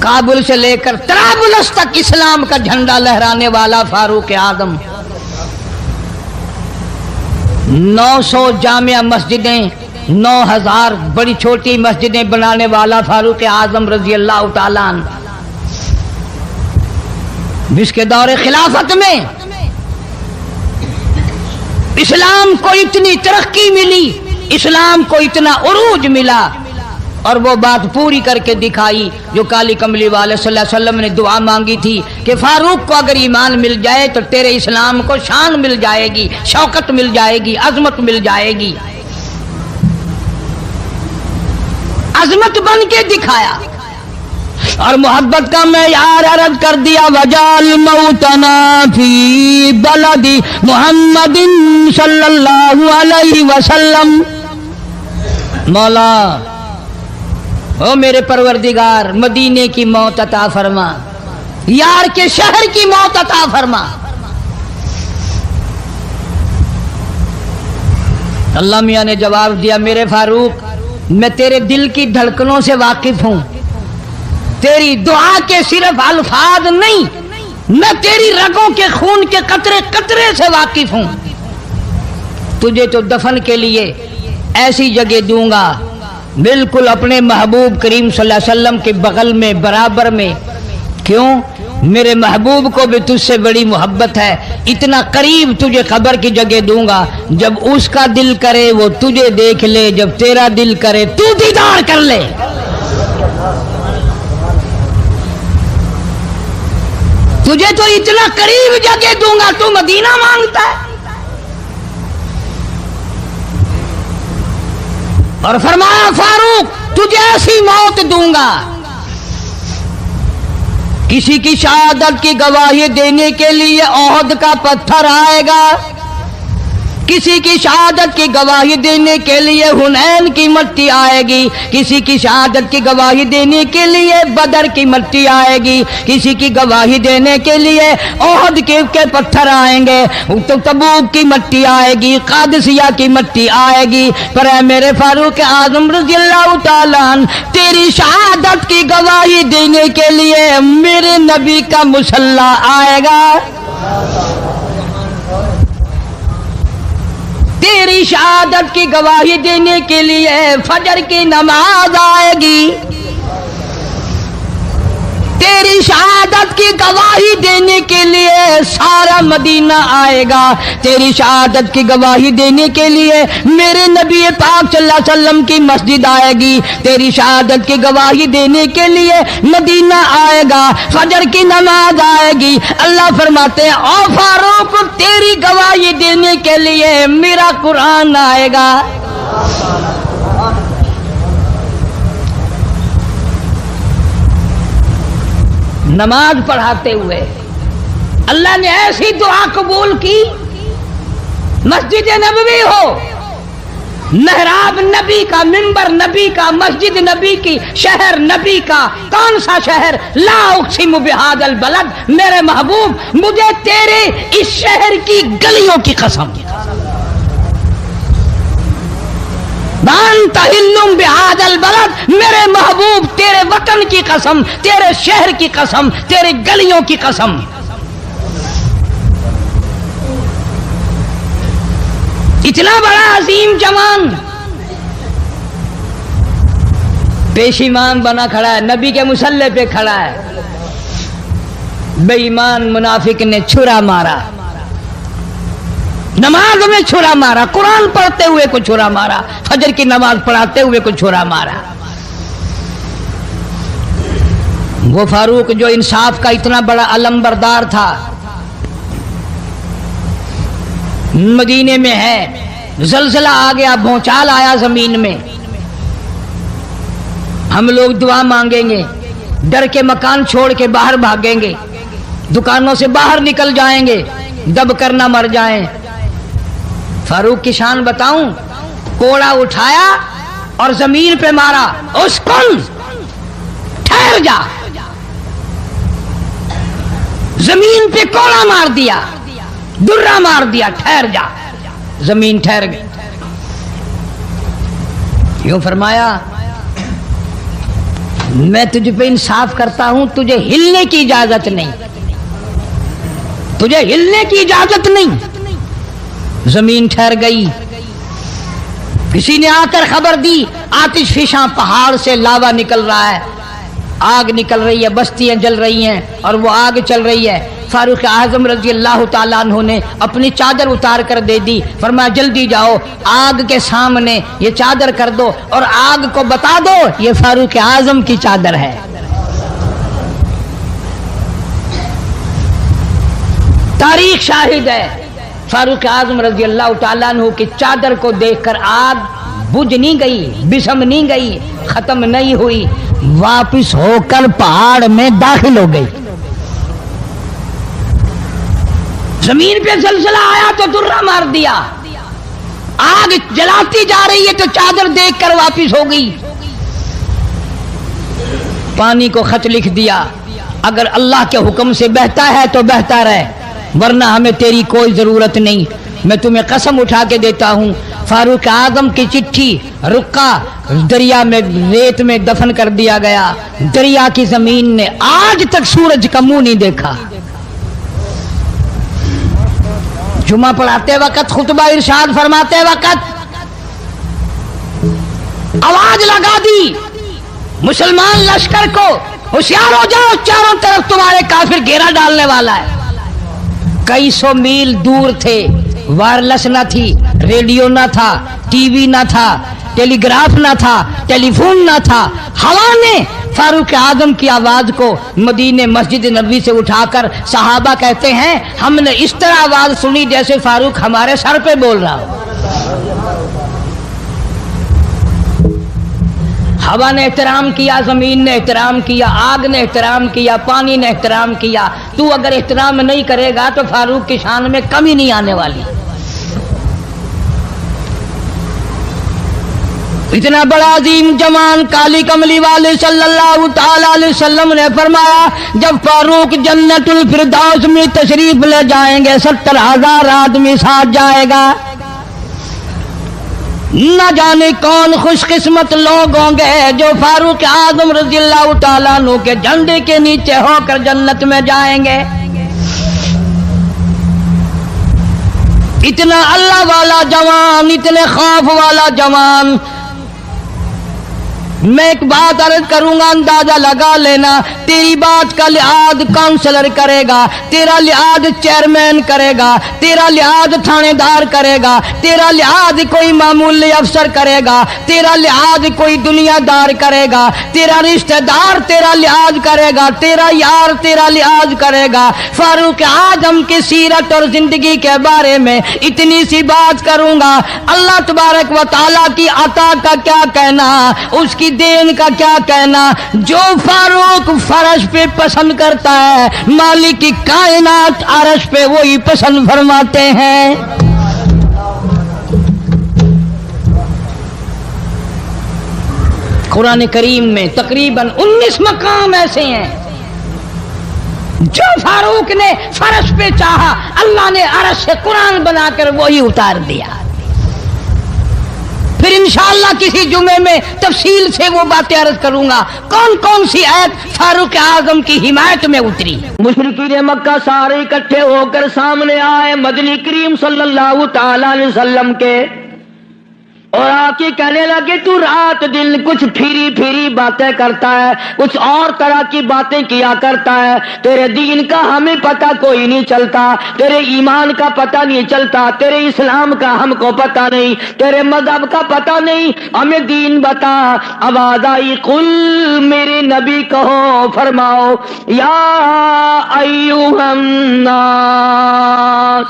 کابل سے لے کر طرابلس تک اسلام کا جھنڈا لہرانے والا فاروق اعظم، 900 جامع مسجدیں، 9000 بڑی چھوٹی مسجدیں بنانے والا فاروق اعظم رضی اللہ تعالیٰ عنہ، جس کے دور خلافت میں اسلام کو اتنی ترقی ملی، اسلام کو اتنا عروج ملا، اور وہ بات پوری کر کے دکھائی جو کالی کملی والے صلی اللہ علیہ وسلم نے دعا مانگی تھی کہ فاروق کو اگر ایمان مل جائے تو تیرے اسلام کو شان مل جائے گی، شوکت مل جائے گی، عظمت مل جائے گی، عظمت بن کے دکھایا۔ اور محبت کا معیار عرض کر دیا، وجعل موتنا فی بلد محمد صلی اللہ علیہ وسلم۔ مولا او میرے پروردگار، مدینے کی موت عطا فرما، یار کے شہر کی موت عطا فرما۔ اللہ میاں نے جواب دیا، میرے فاروق میں تیرے دل کی دھڑکنوں سے واقف ہوں، تیری دعا کے صرف الفاظ نہیں، میں تیری رگوں کے خون کے قطرے قطرے سے واقف ہوں۔ تجھے تو دفن کے لیے ایسی جگہ دوں گا بالکل اپنے محبوب کریم صلی اللہ علیہ وسلم کے بغل میں، برابر میں۔ کیوں؟ میرے محبوب کو بھی تجھ سے بڑی محبت ہے، اتنا قریب تجھے قبر کی جگہ دوں گا، جب اس کا دل کرے وہ تجھے دیکھ لے، جب تیرا دل کرے تو دیدار کر لے۔ تجھے تو اتنا قریب جگہ دوں گا، تو مدینہ مانگتا ہے۔ اور فرمایا فاروق تجھے ایسی موت دوں گا، کسی کی شہادت کی گواہی دینے کے لیے احد کا پتھر آئے گا، کسی کی شہادت کی گواہی دینے کے لیے حنین کی مٹی آئے گی، کسی کی شہادت کی گواہی دینے کے لیے بدر کی مٹی آئے گی، کسی کی گواہی دینے کے لیے احد کے پتھر آئیں گے، تو تبوک کی مٹی آئے گی، قادسیہ کی مٹی آئے گی، پر اے میرے فاروق اعظم رضی اللہ تعالیٰ عنہ، تیری شہادت کی گواہی دینے کے لیے میرے نبی کا مصلی آئے گا، تیری شہادت کی گواہی دینے کے لیے فجر کی نماز آئے گی، تیری شہادت کی گواہی دینے کے لیے سارا مدینہ آئے گا، تیری شہادت کی گواہی دینے کے لیے میرے نبی پاک صلی اللہ علیہ وسلم کی مسجد آئے گی، تیری شہادت کی گواہی دینے کے لیے مدینہ آئے گا، فجر کی نماز آئے گی۔ اللہ فرماتے ہیں او فاروق تیری گواہی دینے کے لیے میرا قرآن آئے گا۔ نماز پڑھاتے ہوئے اللہ نے ایسی دعا قبول کی، مسجد نبوی ہو، محراب نبی کا، منبر نبی کا، مسجد نبی کی، شہر نبی کا، کون سا شہر؟ لا اقسم بہذا البلد، میرے محبوب مجھے تیرے اس شہر کی گلیوں کی قسم، وَأَنْتَ حِلٌّ بِهَذَا الْبَلَدِ، میرے محبوب تیرے وطن کی قسم، تیرے شہر کی قسم، تیرے گلیوں کی قسم۔ اتنا بڑا عظیم جوان پیشیمان بنا کھڑا ہے، نبی کے مصلی پہ کھڑا ہے، بے ایمان منافق نے چھرا مارا، نماز میں چھرا مارا، قرآن پڑھتے ہوئے کو چھرا مارا، فجر کی نماز پڑھاتے ہوئے کو چھرا مارا۔ وہ فاروق جو انصاف کا اتنا بڑا علم بردار تھا، مدینے میں ہے، زلزلہ آ گیا، بھونچال آیا زمین میں، ہم لوگ دعا مانگیں گے، ڈر کے مکان چھوڑ کے باہر بھاگیں گے، دکانوں سے باہر نکل جائیں گے، دب کر نہ مر جائیں۔ فاروق کی شان بتاؤں، کوڑا اٹھایا اور زمین پہ مارا، اسکن ٹھہر جا، زمین پہ کوڑا مار دیا، درہ مار دیا، ٹھہر جا، زمین ٹھہر گئی۔ یوں فرمایا میں تجھ پہ انصاف کرتا ہوں، تجھے ہلنے کی اجازت نہیں، تجھے ہلنے کی اجازت نہیں۔ زمین ٹھہر گئی، کسی نے آ کر خبر دی آتش فشاں پہاڑ سے لاوا نکل رہا ہے، آگ نکل رہی ہے، بستیاں جل رہی ہیں اور وہ آگ چل رہی ہے۔ فاروق اعظم رضی اللہ تعالیٰ عنہ نے اپنی چادر اتار کر دے دی، فرمایا جلدی جاؤ آگ کے سامنے یہ چادر کر دو اور آگ کو بتا دو یہ فاروق اعظم کی چادر ہے۔ تاریخ شاہد ہے، فاروق اعظم رضی اللہ تعالیٰ عنہ کی چادر کو دیکھ کر آگ بجھ نہیں گئی، بسم نہیں گئی، ختم نہیں ہوئی، واپس ہو کر پہاڑ میں داخل ہو گئی۔ زمین پہ زلزلہ آیا تو درہ مار دیا، آگ جلاتی جا رہی ہے تو چادر دیکھ کر واپس ہو گئی۔ پانی کو خط لکھ دیا، اگر اللہ کے حکم سے بہتا ہے تو بہتا رہے، ورنہ ہمیں تیری کوئی ضرورت نہیں۔ میں تمہیں قسم اٹھا کے دیتا ہوں، فاروق اعظم کی چٹھی رقہ دریا میں ریت میں دفن کر دیا گیا، دریا کی زمین نے آج تک سورج کا منہ نہیں دیکھا۔ جمعہ پڑھاتے وقت، خطبہ ارشاد فرماتے وقت آواز لگا دی مسلمان لشکر کو، ہوشیار ہو جاؤ، چاروں طرف تمہارے کافر گھیرا ڈالنے والا ہے۔ کئی سو میل دور تھے، وائرلیس نہ تھی، ریڈیو نہ تھا، ٹی وی نہ تھا، ٹیلی گراف نہ تھا، ٹیلی فون نہ تھا۔ ہوا نے فاروق اعظم کی آواز کو مدینے مسجد نبوی سے اٹھا کر صحابہ کہتے ہیں ہم نے اس طرح آواز سنی جیسے فاروق ہمارے سر پہ بول رہا ہو۔ ہوا نے احترام کیا، زمین نے احترام کیا، آگ نے احترام کیا، پانی نے احترام کیا۔ تو اگر احترام نہیں کرے گا تو فاروق کی شان میں کمی نہیں آنے والی۔ اتنا بڑا عظیم جوان کالی کملی والے صلی اللہ تعالی علیہ وسلم نے فرمایا جب فاروق جنت الفردوس میں تشریف لے جائیں گے 70,000 آدمی ساتھ جائے گا۔ نہ جانے کون خوش قسمت لوگ ہوں گے جو فاروق اعظم رضی اللہ تعالیٰ عنہ کے جھنڈے کے نیچے ہو کر جنت میں جائیں گے۔ اتنا اللہ والا جوان، اتنے خوف والا جوان۔ میں ایک بات عرض کروں گا، اندازہ لگا لینا، تیری بات کا لحاظ کاؤنسلر کرے گا، تیرا لحاظ چیئرمین کرے گا، تیرا لحاظ تھانے دار کرے گا، تیرا لحاظ کوئی معمولی افسر کرے گا، تیرا لحاظ کوئی دنیا دار کرے گا، تیرا رشتہ دار تیرا لحاظ کرے گا، تیرا یار تیرا لحاظ کرے گا۔ فاروق اعظم کی سیرت اور زندگی کے بارے میں اتنی سی بات کروں گا، اللہ تبارک و تعالیٰ کی عطا کا کیا کہنا، اس کی دین کا کیا کہنا۔ جو فاروق فرش پہ پسند کرتا ہے مالک کی کائنات عرش پہ وہی پسند فرماتے ہیں۔ قرآن کریم میں تقریباً 19 مقام ایسے ہیں جو فاروق نے فرش پہ چاہا اللہ نے عرش سے قرآن بنا کر وہی اتار دیا۔ پھر انشاءاللہ کسی جمعے میں تفصیل سے وہ باتیں عرض کروں گا کون کون سی آیت فاروق اعظم کی حمایت میں اتری۔ مشرکین مکہ سارے اکٹھے ہو کر سامنے آئے مدنی کریم صلی اللہ تعالی علیہ وسلم کے اور آ کے کہنے لگے تو رات دن کچھ پھری پھری باتیں کرتا ہے، کچھ اور طرح کی باتیں کیا کرتا ہے، تیرے دین کا ہمیں پتہ کوئی نہیں چلتا، تیرے ایمان کا پتہ نہیں چلتا، تیرے اسلام کا ہم کو پتہ نہیں، تیرے مذہب کا پتہ نہیں، ہمیں دین بتا۔ آواز آئی قل میرے نبی کہو فرماؤ یا ایھا الناس،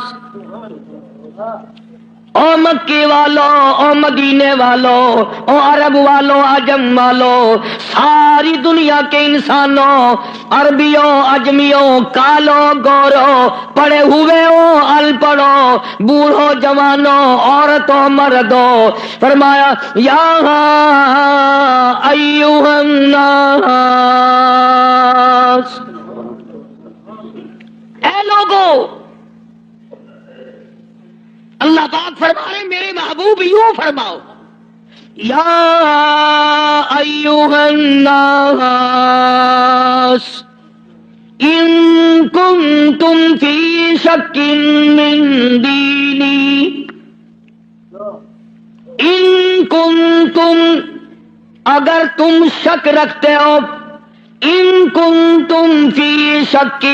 او مکے والو، او مدینے والو، او عرب والو، عجم والو، ساری دنیا کے انسانوں، عربیوں، عجمیوں، کالو، گورو، پڑھے ہوئے ہو، ان پڑھو، بوڑھو، جوانوں، عورتوں، مردوں، فرمایا یا ایھا الناس، اے لوگو، اللہ پاک فرما رہے میرے محبوب یوں فرماؤ یا ایھا الناس ان کنتم فی شک من دینی، ان کنتم اگر تم شک رکھتے ہو، ان کنتم فی شک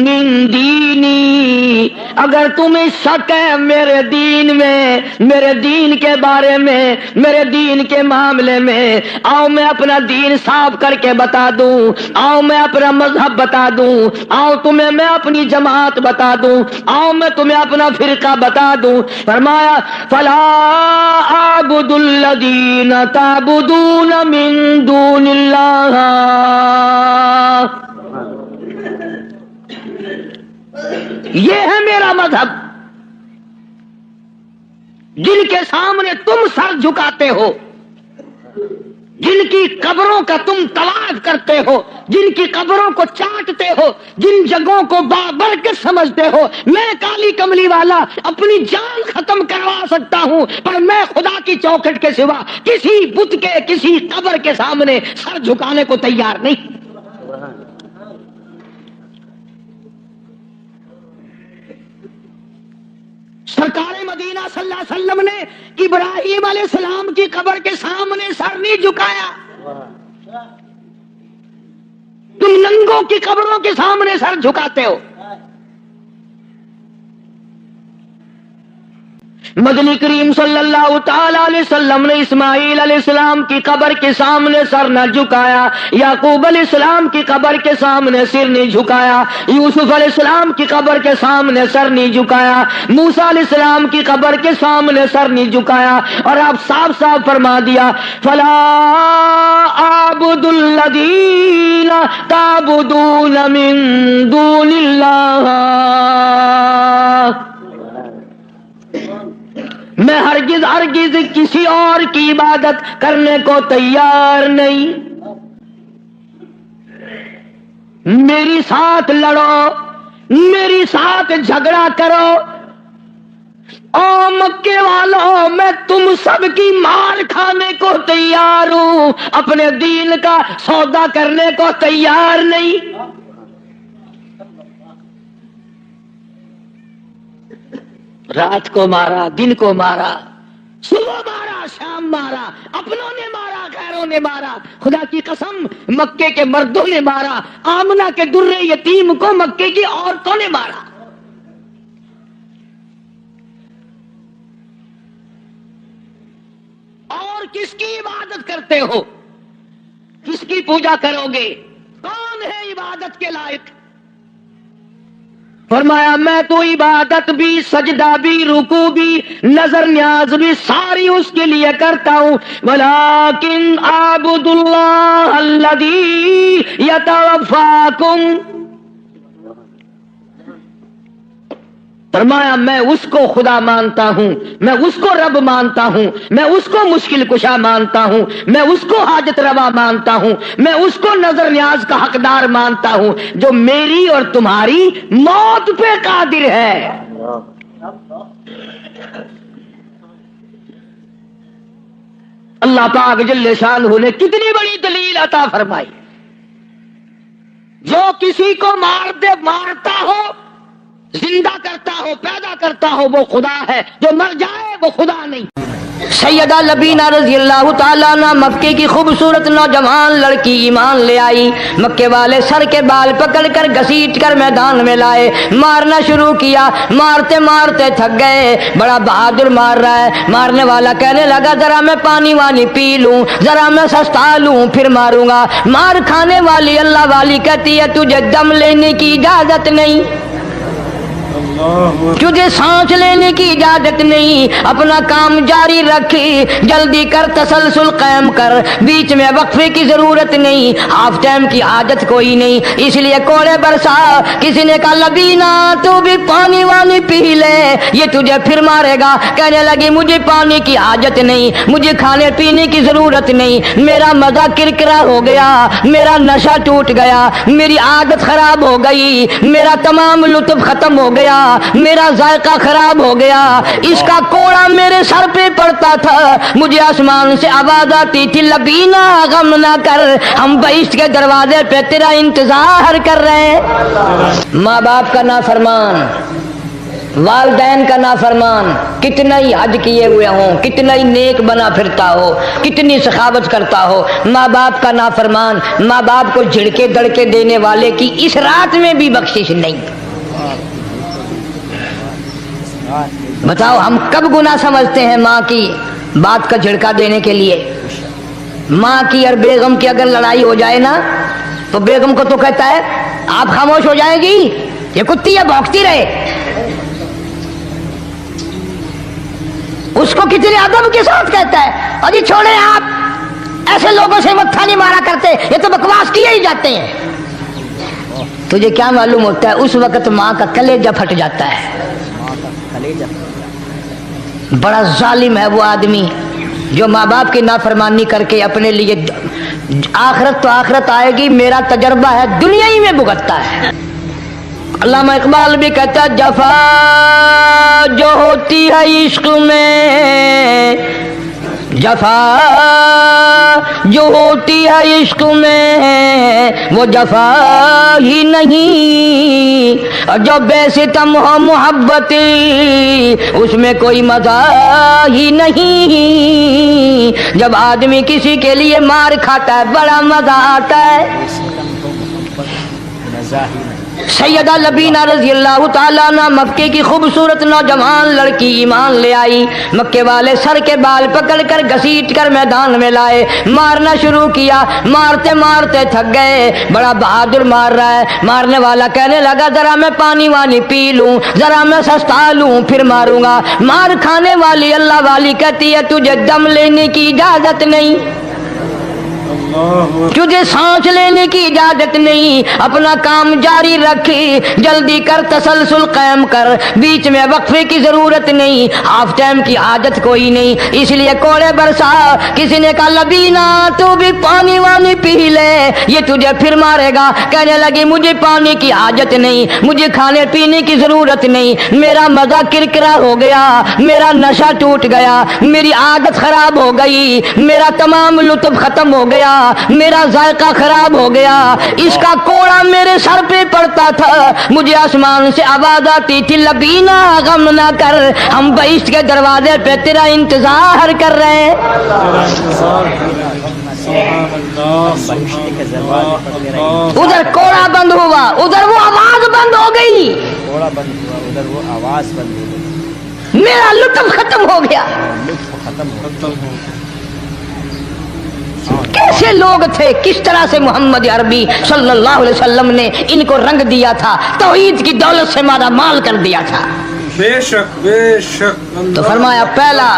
من دینی، اگر تمہیں شک ہے میرے دین میں، میرے دین کے بارے میں، میرے دین کے معاملے میں، آؤ میں اپنا دین صاف کر کے بتا دوں، آؤ میں اپنا مذہب بتا دوں، آؤ تمہیں میں اپنی جماعت بتا دوں، آؤ میں تمہیں اپنا فرقہ بتا دوں۔ فرمایا فلا اعبد الذین تعبدون من دون اللہ، یہ ہے میرا مذہب، جن کے سامنے تم سر جھکاتے ہو، جن کی قبروں کا تم طواف کرتے ہو، جن کی قبروں کو چاٹتے ہو، جن جگہوں کو بابرکت سمجھتے ہو، میں کالی کملی والا اپنی جان ختم کروا سکتا ہوں، پر میں خدا کی چوکھٹ کے سوا کسی بت کے، کسی قبر کے سامنے سر جھکانے کو تیار نہیں۔ سرکار مدینہ صلی اللہ علیہ وسلم نے ابراہیم علیہ السلام کی قبر کے سامنے سر نہیں جھکایا، تم ننگوں کی قبروں کے سامنے سر جھکاتے ہو۔ مدنی کریم صلی اللہ تعالی علیہ وسلم نے اسماعیل علیہ السلام کی قبر کے سامنے سر نہ جھکایا، یعقوب علیہ السلام کی قبر کے سامنے سر نہیں جھکایا، یوسف علیہ السلام کی قبر کے سامنے سر نہیں جھکایا، موسیٰ علیہ السلام کی قبر کے سامنے سر نہیں جھکایا، اور آپ صاف صاف فرما دیا فلا اعبد الذین تعبدون من دون اللہ، میں ہرگز ہرگز کسی اور کی عبادت کرنے کو تیار نہیں۔ میری ساتھ لڑو، میری ساتھ جھگڑا کرو، او مکے والوں میں تم سب کی مار کھانے کو تیار ہوں، اپنے دین کا سودا کرنے کو تیار نہیں۔ رات کو مارا، دن کو مارا، صبح مارا، شام مارا، اپنوں نے مارا، غیروں نے مارا، خدا کی قسم مکے کے مردوں نے مارا، آمنہ کے در یتیم کو مکے کی عورتوں نے مارا۔ اور کس کی عبادت کرتے ہو؟ کس کی پوجا کرو گے؟ کون ہے عبادت کے لائق؟ فرمایا میں تو عبادت بھی، سجدہ بھی، رکوع بھی، نظر نیاز بھی ساری اس کے لیے کرتا ہوں، ولیکن اعبد اللہ الذی یتوفاکم، فرمایا میں اس کو خدا مانتا ہوں، میں اس کو رب مانتا ہوں، میں اس کو مشکل کشا مانتا ہوں، میں اس کو حاجت روا مانتا ہوں، میں اس کو نظر نیاز کا حقدار مانتا ہوں، جو میری اور تمہاری موت پہ قادر ہے۔ اللہ پاک جل شانہ نے کتنی بڑی دلیل عطا فرمائی، جو کسی کو مارتا ہو، زندہ کرتا ہو، پیدا کرتا ہو، وہ خدا ہے، جو مر جائے وہ خدا نہیں۔ سیدہ لبینہ رضی اللہ تعالیٰ عنہ مکے کی خوبصورت نوجوان لڑکی ایمان لے آئی، مکے والے سر کے بال پکڑ کر گھسیٹ کر میدان میں لائے، مارنا شروع کیا، مارتے مارتے تھک گئے، بڑا بہادر مار رہا ہے، مارنے والا کہنے لگا ذرا میں پانی وانی پی لوں، ذرا میں سستا لوں پھر ماروں گا۔ مار کھانے والی اللہ والی کہتی ہے تجھے دم لینے کی اجازت نہیں، تجھے سانس لینے کی اجازت نہیں، اپنا کام جاری رکھ، جلدی کر، تسلسل قائم کر، بیچ میں وقفے کی ضرورت نہیں، ہاف ٹائم کی عادت کوئی نہیں، اس لیے کوڑے برسا۔ کسی نے کہا لبینہ تو بھی پانی وانی پی لے، یہ تجھے پھر مارے گا۔ کہنے لگی مجھے پانی کی حاجت نہیں، مجھے کھانے پینے کی ضرورت نہیں، میرا مزہ کرکرا ہو گیا، میرا نشہ ٹوٹ گیا، میری عادت خراب ہو گئی، میرا تمام لطف ختم ہو گیا، میرا ذائقہ خراب ہو گیا، اس کا کوڑا میرے سر پہ پڑتا تھا، مجھے آسمان سے آواز آتی تھی لبینا غم نہ کر، ہم بہشت کے دروازے پہ تیرا انتظار کر رہے ہیں۔ ماں باپ کا نافرمان، والدین کا نافرمان، کتنا ہی حج کیے ہوئے ہوں، کتنا ہی نیک بنا پھرتا ہو، کتنی سخاوت کرتا ہو، ماں باپ کا نافرمان، ماں باپ کو جھڑکے دڑکے دینے والے کی اس رات میں بھی بخشش نہیں۔ بتاؤ ہم کب گناہ سمجھتے ہیں ماں کی بات کا جھڑکا دینے کے لیے؟ ماں کی اور بیگم کی اگر لڑائی ہو جائے نا تو بیگم کو تو کہتا ہے آپ خاموش ہو جائے گی، یہ کتی ہے بھونکتی رہے۔ اس کو کتنے ادب کے ساتھ کہتا ہے اور یہ چھوڑے آپ ایسے لوگوں سے متھا نہیں مارا کرتے، یہ تو بکواس کیے ہی جاتے ہیں۔ تجھے کیا معلوم ہوتا ہے اس وقت ماں کا کلیجہ پھٹ جاتا ہے۔ بڑا ظالم ہے وہ آدمی جو ماں باپ کی نافرمانی کر کے اپنے لیے آخرت تو آخرت آئے گی، میرا تجربہ ہے دنیا ہی میں بھگتتا ہے۔ علامہ اقبال بھی کہتا ہے جفا جو ہوتی ہے عشق میں، جفا جو ہوتی ہے عشق میں وہ جفا ہی نہیں، اور جو بے ستم ہو محبت اس میں کوئی مزہ ہی نہیں۔ جب آدمی کسی کے لیے مار کھاتا ہے بڑا مزہ آتا ہے۔ سیدہ لبینہ رضی اللہ تعالیٰ عنہ مکے کی خوبصورت نوجوان لڑکی ایمان لے آئی، مکے والے سر کے بال پکڑ کر گھسیٹ کر میدان میں لائے، مارنا شروع کیا، مارتے مارتے تھک گئے، بڑا بہادر مار رہا ہے۔ مارنے والا کہنے لگا ذرا میں پانی وانی پی لوں، ذرا میں سستا لوں پھر ماروں گا۔ مار کھانے والی اللہ والی کہتی ہے تجھے دم لینے کی اجازت نہیں، تجھے سانس لینے کی اجازت نہیں، اپنا کام جاری رکھ، جلدی کر تسلسل قائم کر، بیچ میں وقفے کی ضرورت نہیں، ہاف ٹائم کی حاجت کوئی نہیں۔ اس لیے کوڑے برسا، کسی نے کہا لبینہ تو بھی پانی وانی پی لے، یہ تجھے پھر مارے گا۔ کہنے لگی مجھے پانی کی حاجت نہیں، مجھے کھانے پینے کی ضرورت نہیں، میرا مزہ کرکرا ہو گیا، میرا نشہ ٹوٹ گیا، میری عادت خراب ہو گئی، میرا تمام لطف ختم ہو گیا، میرا ذائقہ خراب ہو گیا، اس کا کوڑا میرے سر پہ پڑتا تھا، مجھے آسمان سے آواز آتی تھی لبینہ غم نہ کر، ہم بہشت کے دروازے پہ تیرا انتظار کر رہے ہیں۔ ادھر کوڑا بند ہوا، ادھر وہ آواز بند ہو گئی، میرا لطف ختم ہو گیا۔ کیسے لوگ تھے، کس طرح سے محمد عربی صلی اللہ علیہ وسلم نے ان کو رنگ دیا تھا، توحید کی دولت سے مالا مال کر دیا تھا۔ بے شک بے شک۔ تو فرمایا پہلا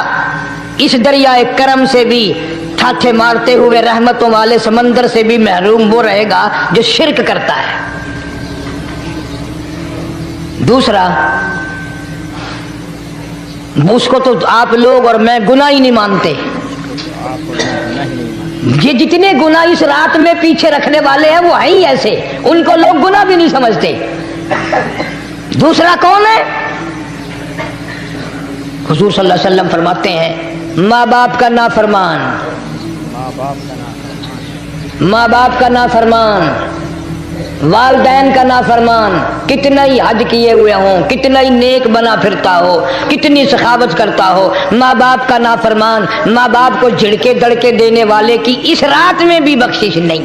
اس دریائے کرم سے بھی ٹھاٹھے مارتے ہوئے رحمتوں والے سمندر سے بھی محروم وہ رہے گا جو شرک کرتا ہے۔ دوسرا اس کو تو آپ لوگ اور میں گناہ ہی نہیں مانتے، یہ جتنے گناہ اس رات میں پیچھے رکھنے والے ہیں وہ ہیں ہی ایسے، ان کو لوگ گناہ بھی نہیں سمجھتے۔ دوسرا کون ہے؟ حضور صلی اللہ علیہ وسلم فرماتے ہیں ماں باپ کا نافرمان، ماں باپ کا نافرمان، والدین کا نافرمان، کتنا ہی حج کیے ہوئے ہوں، کتنا ہی نیک بنا پھرتا ہو، کتنی سخاوت کرتا ہو، ماں باپ کا نافرمان، ماں باپ کو جھڑکے دڑکے دینے والے کی اس رات میں بھی بخشش نہیں۔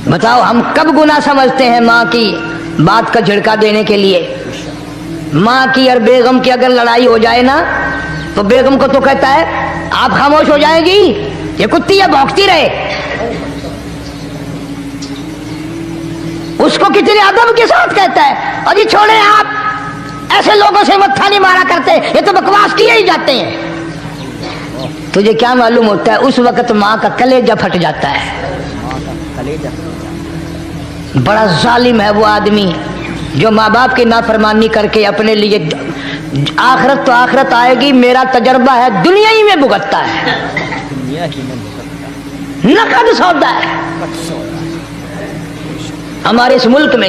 بتاؤ ہم کب گناہ سمجھتے ہیں ماں کی بات کا جھڑکا دینے کے لیے؟ ماں کی اور بیگم کی اگر لڑائی ہو جائے نا تو بیگم کو تو کہتا ہے آپ خاموش ہو جائے گی، یہ کتی ہے بھونکتی رہے۔ اس کو کتنے ادب کے ساتھ کہتا ہے اور یہ چھوڑے آپ ایسے لوگوں سے متھا نہیں مارا کرتے، یہ تو بکواس کیے ہی جاتے ہیں۔ تجھے کیا معلوم ہوتا ہے اس وقت ماں کا کلیجہ پھٹ جاتا ہے۔ بڑا ظالم ہے وہ آدمی جو ماں باپ کی نافرمانی کر کے اپنے لیے آخرت تو آخرت آئے گی، میرا تجربہ ہے دنیا ہی میں بھگتتا ہے، نقد سودا ہے۔ ہمارے اس ملک میں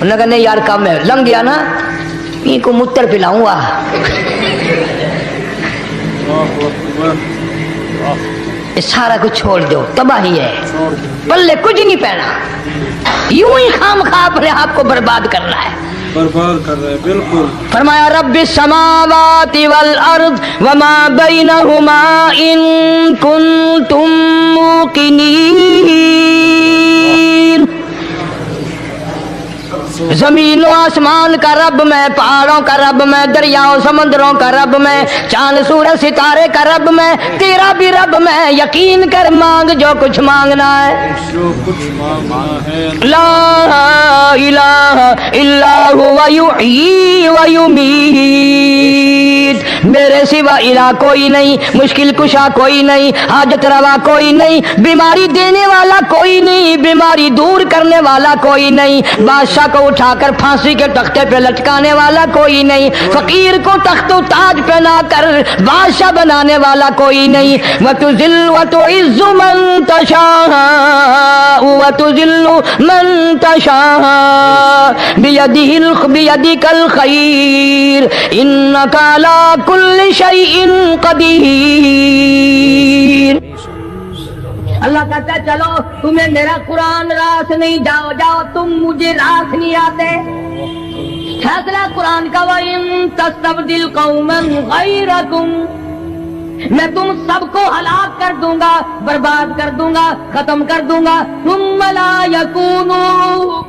انہوں نے کہا نہیں یار کم ہے، لنگ گیا نا ان کو متر پلاؤں گا. اللہ اکبر. یہ سارا کچھ چھوڑ دو، تباہی ہے، پلے کچھ نہیں پہنا، یوں ہی خام خواہ اپنے آپ کو برباد کرنا ہے. برباد کر رہے ہیں بالکل. فرمایا رب السماوات والارض وما بینہما ان کنتم موقنین. زمین و آسمان کا رب میں، پہاڑوں کا رب میں، دریاؤں سمندروں کا رب میں، چاند سورج ستارے کا رب میں، تیرا بھی رب میں. یقین کر مانگ جو کچھ مانگنا ہے. جو کچھ مانگنا ہے. لا الہ الا هو یحیی و یمیت. میرے سوا الہ کوئی نہیں، مشکل کشا کوئی نہیں، حاجت روا کوئی نہیں، بیماری دینے والا کوئی نہیں، بیماری دور کرنے والا کوئی نہیں، بادشاہ کو اٹھا کر پھانسی کے تختے پہ لٹکانے والا کوئی نہیں، فقیر کو تخت و تاج پہنا کر بادشاہ بنانے والا کوئی نہیں. وتذل وتعز من تشاء وتذل من تشاء بیدک الخیر انک علی کل شیء قدیر. اللہ کہتا ہے چلو تمہیں میرا قرآن راس نہیں، جاؤ جاؤ تم مجھے راس نہیں آتے. فیصلہ قرآن کا وَإِن تَسْتَبْدِلْ قَوْمًا غَيْرَكُمْ، میں تم سب کو ہلاک کر دوں گا، برباد کر دوں گا، ختم کر دوں گا. ثُمَّ لَا يَكُونُوا،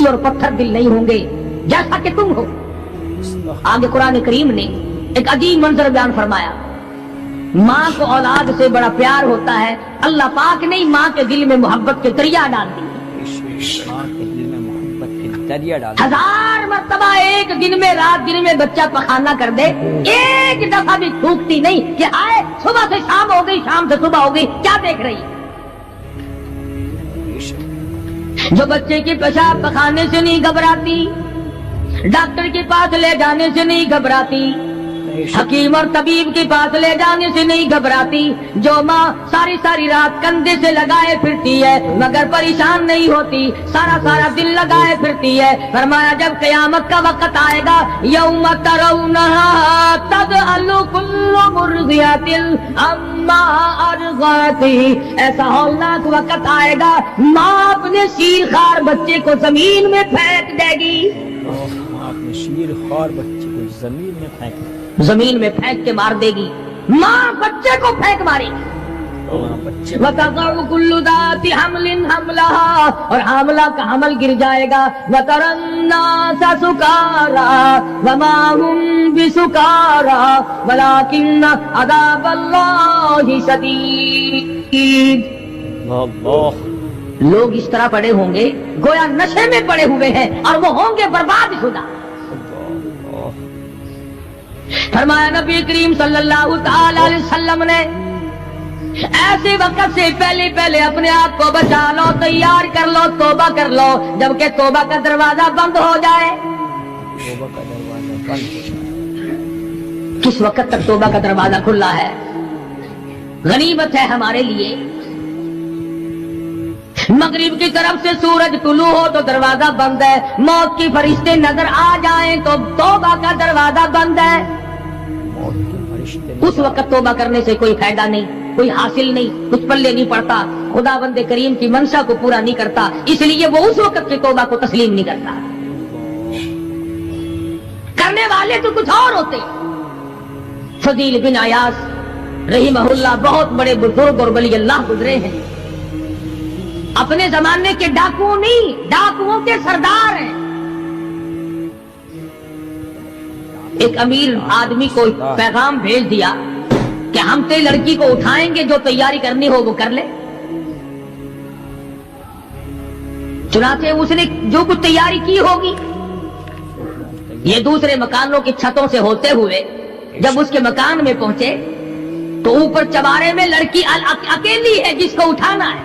اور پتھر دل نہیں ہوں گے جیسا کہ تم ہو. آگے قرآن کریم نے ایک عجیب منظر بیان فرمایا. ماں کو اولاد سے بڑا پیار ہوتا ہے، اللہ پاک نے ماں کے دل میں محبت کے دریا ڈال دی. ہزار مرتبہ ایک دن میں رات دن میں بچہ پخانہ کر دے، ایک دفعہ بھی تھوکتی نہیں کہ آئے صبح سے شام ہو گئی، شام سے صبح ہو گئی، کیا دیکھ رہی. جو بچے کی پیشاب پخانے سے نہیں گھبراتی، ڈاکٹر کے پاس لے جانے سے نہیں گھبراتی، حکیم اور طبیب کے پاس لے جانے سے نہیں گھبراتی، جو ماں ساری ساری رات کندھے سے لگائے پھرتی ہے مگر پریشان نہیں ہوتی، سارا سارا دل لگائے پھرتی ہے. فرمایا جب قیامت کا وقت آئے گا، یوم ترونہا تذہل کل مرضعۃ عما ارضعت، ایسا ہولناک وقت آئے گا ماں اپنے شیر خوار بچے کو زمین میں پھینک دے گی. اپنے شیر خوار بچے کو زمین میں پھینک دے گی، زمین میں پھینک کے مار دے گی. ماں بچے کو پھینک مارے گی. وَتَضَعُ كُلُّ ذَاتِ حَمْلٍ حَمْلَهَا، اور حاملہ کا حمل گر جائے گا. وَتَرَى النَّاسَ سُكَارَىٰ وَمَا هُمْ بِسُكَارَىٰ وَلَٰكِنَّ عَذَابَ اللَّهِ شَدِيدٌ. لوگ اس طرح پڑے ہوں گے گویا نشے میں پڑے ہوئے ہیں اور وہ ہوں گے برباد شدہ. فرمایا نبی کریم صلی اللہ تعالی علیہ وسلم نے ایسے وقت سے پہلے پہلے اپنے آپ کو بچا لو، تیار کر لو، توبہ کر لو، جبکہ توبہ کا دروازہ بند ہو جائے. کس وقت تک توبہ کا دروازہ کھلا ہے؟ غنیمت ہے ہمارے لیے. مغرب کی طرف سے سورج طلوع ہو تو دروازہ بند ہے، موت کے فرشتے نظر آ جائیں تو توبہ کا دروازہ بند ہے. اس وقت توبہ کرنے سے کوئی فائدہ نہیں، کوئی حاصل نہیں، کچھ پلے نہیں پڑتا، خدا بند کریم کی منشا کو پورا نہیں کرتا، اس لیے وہ اس وقت کی توبہ کو تسلیم نہیں کرتا. کرنے والے تو کچھ اور ہوتے. فضیل بن عیاض رحمہ اللہ بہت بڑے بزرگ اور ولی اللہ گزرے ہیں، اپنے زمانے کے ڈاکو نہیں، ڈاکوؤں کے سردار ہیں. ایک امیر آدمی کو پیغام بھیج دیا کہ ہم تے لڑکی کو اٹھائیں گے، جو تیاری کرنی ہو وہ کر لے. چنانچہ اس نے جو کچھ تیاری کی ہوگی، یہ دوسرے مکانوں کی چھتوں سے ہوتے ہوئے جب اس کے مکان میں پہنچے تو اوپر چوارے میں لڑکی اکیلی ہے جس کو اٹھانا ہے.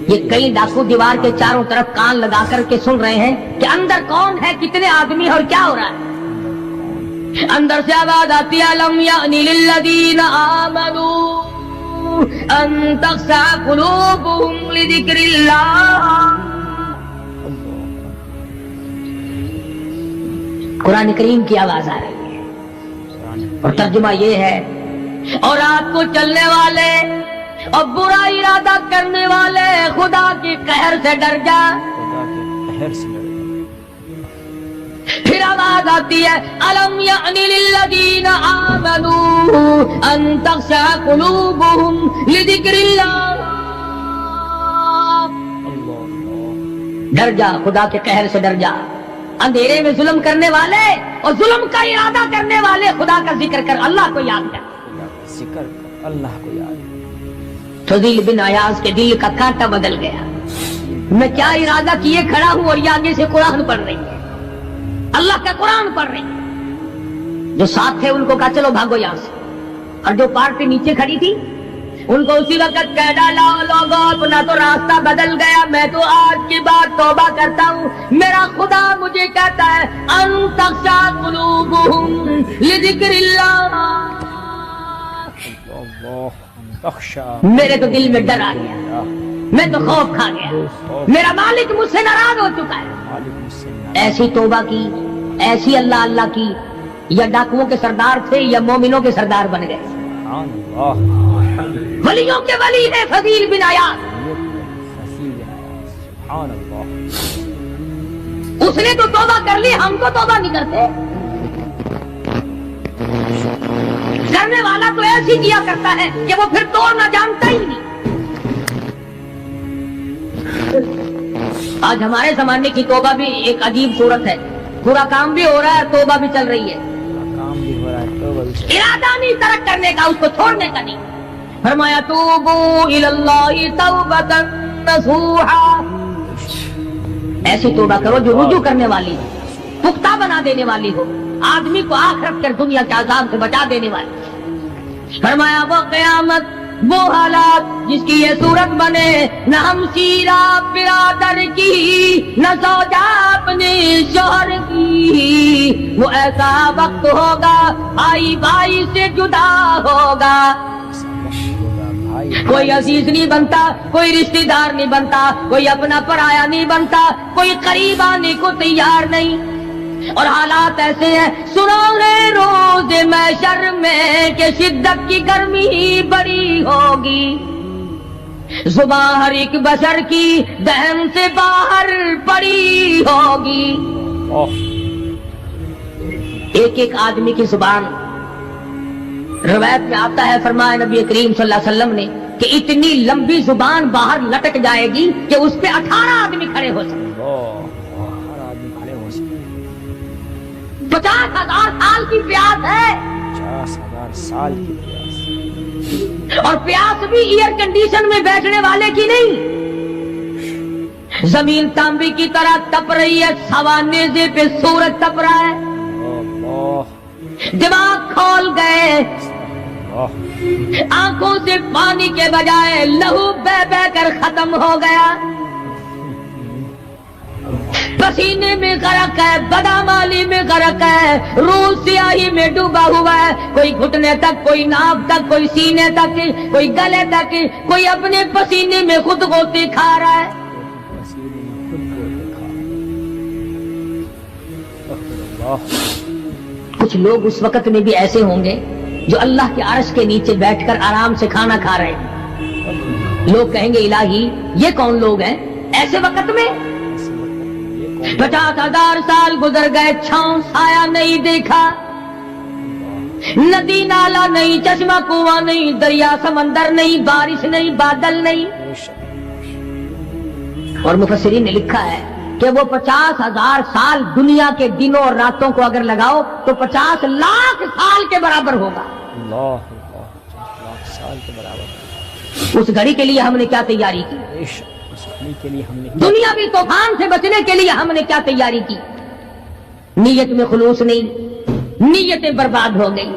یہ کئی ڈاکو دیوار کے چاروں طرف کان لگا کر کے سن رہے ہیں کہ اندر کون ہے، کتنے آدمی اور کیا ہو رہا ہے. اندر سے آواز آتی ہے لم یأن للذین آمنوا ان تخشع قلوبهم لذکر اللہ. قرآن کریم کی آواز آ رہی ہے اور ترجمہ یہ ہے، اور رات کو چلنے والے اور برا ارادہ کرنے والے خدا کے قہر سے ڈر جا. خدا کے قہر سے ڈر جا. پھر آواز آتی ہے الم یعن للذین آمنوا ان تخشع قلوبهم لذکر اللہ. ڈر جا، خدا کے قہر سے ڈر جا. اندھیرے میں ظلم کرنے والے اور ظلم کا ارادہ کرنے والے خدا کا ذکر کر، اللہ کو یاد کر. خدا کا ذکر کر، اللہ کو یاد کر. فضیل بن عیاض کے دل کا کانٹا بدل گیا. میں کیا ارادہ کیے کھڑا ہوں اور یہ آگے سے قرآن پڑھ رہی ہے، اللہ کا قرآن پڑھ رہی ہے. جو ساتھ تھے ان کو کہا چلو بھاگو یہاں سے، اور جو پارٹی نیچے کھڑی تھی ان کو اسی وقت کہہ ڈالا لوگوں اپنا تو راستہ بدل گیا، میں تو آج کے بعد توبہ کرتا ہوں. میرا خدا مجھے کہتا ہے ان تخشع قلوبهم لذکر اللہ. میرے تو دل میں ڈر آ گیا، میں تو خوف کھا گیا، میرا مالک مجھ سے ناراض ہو چکا ہے. ایسی توبہ کی، ایسی اللہ اللہ کی، یا ڈاکوؤں کے سردار تھے یا مومنوں کے سردار بن گئے. ولیوں کے ولی ہے فضیل بن عیاض. اس نے تو توبہ کر لی، ہم تو توبہ نہیں کرتے. کرنے والا تو ایسی کیا کرتا ہے کہ وہ پھر توڑنا جانتا ہی نہیں. آج ہمارے زمانے کی توبہ بھی ایک عجیب صورت ہے. پورا کام بھی ہو رہا ہے، توبہ بھی چل رہی ہے. ارادہ نہیں ترک کرنے کا، اس کو چھوڑنے کا نہیں. فرمایا توبو الی اللہ توبۃ نصوحا. ایسی توبہ کرو جو رجوع کرنے والی ہو، پختہ بنا دینے والی ہو، آدمی کو آخرت کر دنیا کے عذاب سے بچا دینے والی. فرمایا وہ قیامت، وہ حالات جس کی یہ صورت بنے، نہ ہم سیرا برادر کی، نہ زوجہ اپنے شوہر کی. وہ ایسا وقت ہوگا بھائی بھائی سے جدا ہوگا. کوئی عزیز نہیں بنتا، کوئی رشتہ دار نہیں بنتا، کوئی اپنا پرایا نہیں بنتا، کوئی قریب آنے کو تیار نہیں. اور حالات ایسے ہیں، سنو گے روز محشر میں کہ شدت کی گرمی بڑی ہوگی. زبان ہر ایک بشر کی دہن سے باہر پڑی ہوگی. ایک ایک آدمی کی زبان، روایت میں آتا ہے، فرمایا نبی کریم صلی اللہ علیہ وسلم نے کہ اتنی لمبی زبان باہر لٹک جائے گی کہ اس پہ 18 آدمی کھڑے ہو سکتے. 50,000 سال کی پیاس ہے. 50,000 سال کی پیاس. اور پیاس بھی ایئر کنڈیشن میں بیٹھنے والے کی نہیں. زمین تانبے کی طرح تپ رہی ہے، سوا نیزے پہ سورج تپ رہا ہے. دماغ کھول گئے، آنکھوں سے پانی کے بجائے لہو بہ بہ کر ختم ہو گیا. پسینے میں غرق ہے، بدامالی میں غرق ہے، روح سیاہی میں ڈوبا ہوا ہے. کوئی گھٹنے تک، کوئی ناف تک، کوئی سینے تک، کوئی گلے تک، کوئی اپنے پسینے میں خود غوطے کھا رہا ہے. کچھ لوگ اس وقت میں بھی ایسے ہوں گے جو اللہ کے عرش کے نیچے بیٹھ کر آرام سے کھانا کھا رہے ہیں. لوگ کہیں گے الہی یہ کون لوگ ہیں ایسے وقت میں؟ 50,000 سال گزر گئے، چھاؤں سایہ نہیں دیکھا، ندی نالا نہیں، چشمہ کنواں نہیں، دریا سمندر نہیں، بارش نہیں، بادل نہیں. اور مفسرین نے لکھا ہے کہ وہ 50,000 سال دنیا کے دنوں اور راتوں کو اگر لگاؤ تو 50 لاکھ سال کے برابر ہوگا. 50 لاکھ سال کے برابر. اس گھڑی کے لیے ہم نے کیا تیاری کی؟ دنیاوی طوفان سے بچنے کے لیے ہم نے کیا تیاری کی؟ نیت میں خلوص نہیں، نیتیں برباد ہو گئی،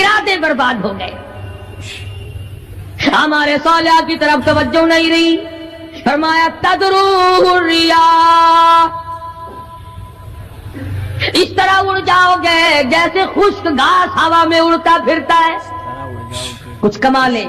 ارادے برباد ہو گئے، ہمارے صالح کی طرف توجہ نہیں رہی. فرمایا تدروح الرياح، اس طرح اڑ جاؤ گے جیسے خشک گھاس ہوا میں اڑتا پھرتا ہے. کچھ کما لیں،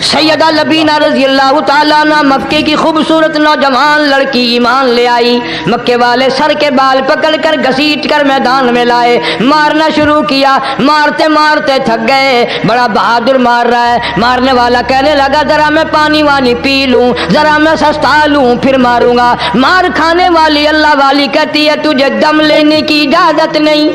سیدہ لبینہ رضی اللہ تعالیٰ عنہ مکے کی خوبصورت نوجوان لڑکی ایمان لے آئی. مکے والے سر کے بال پکڑ کر گھسیٹ کر میدان میں لائے, مارنا شروع کیا. مارتے مارتے تھک گئے, بڑا بہادر مار رہا ہے. مارنے والا کہنے لگا ذرا میں پانی وانی پی لوں, ذرا میں سستا لوں پھر ماروں گا. مار کھانے والی اللہ والی کہتی ہے تجھے دم لینے کی اجازت نہیں,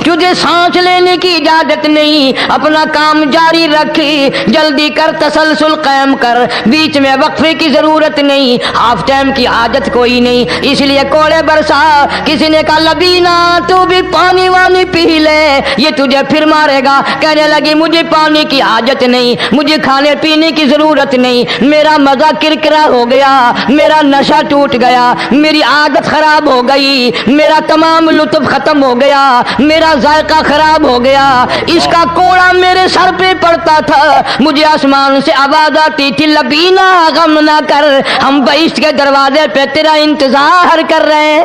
تجھے سانس لینے کی اجازت نہیں, اپنا کام جاری رکھ, جلدی کر, تسلسل قائم کر, بیچ میں وقفے کی ضرورت نہیں, ہاف ٹائم کی حاجت کوئی نہیں. اس لیے کوڑے برسا. کسی نے کہا لبینہ تو بھی پانی وانی پی لے, یہ تجھے پھر مارے گا. کہنے لگی مجھے پانی کی حاجت نہیں, مجھے کھانے پینے کی ضرورت نہیں, میرا مزہ کرکرا ہو گیا, میرا نشہ ٹوٹ گیا, میری عادت خراب ہو گئی, میرا تمام لطف ختم ہو گیا, میرا ذائقہ خراب ہو گیا. اس کا کوڑا میرے سر پہ پڑتا تھا, مجھے آسمان سے آواز آتی تھی لبینہ غم نہ کر, ہم بہشت کے دروازے پہ تیرا انتظار کر رہے ہیں.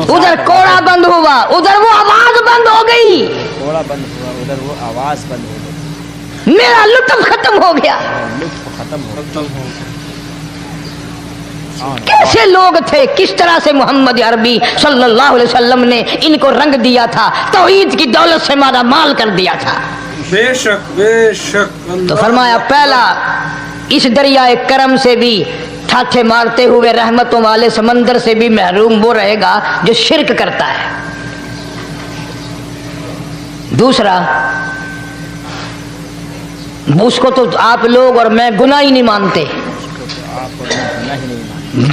ادھر کوڑا بند ہوا, ادھر وہ آواز بند ہو گئی, کوڑا بند ہوا, ادھر وہ آواز بند ہو گئی, میرا لطف ختم ہو گیا. لطف ختم ہو گیا. کیسے لوگ تھے, کس طرح سے محمد عربی صلی اللہ علیہ وسلم نے ان کو رنگ دیا تھا, توحید کی دولت سے مالا مال کر دیا تھا. بے شک بے شک. تو فرمایا پہلا اس دریائے کرم سے بھی ٹھاٹھے مارتے ہوئے رحمتوں والے سمندر سے بھی محروم وہ رہے گا جو شرک کرتا ہے. دوسرا, اس کو تو آپ لوگ اور میں گناہ ہی نہیں مانتے,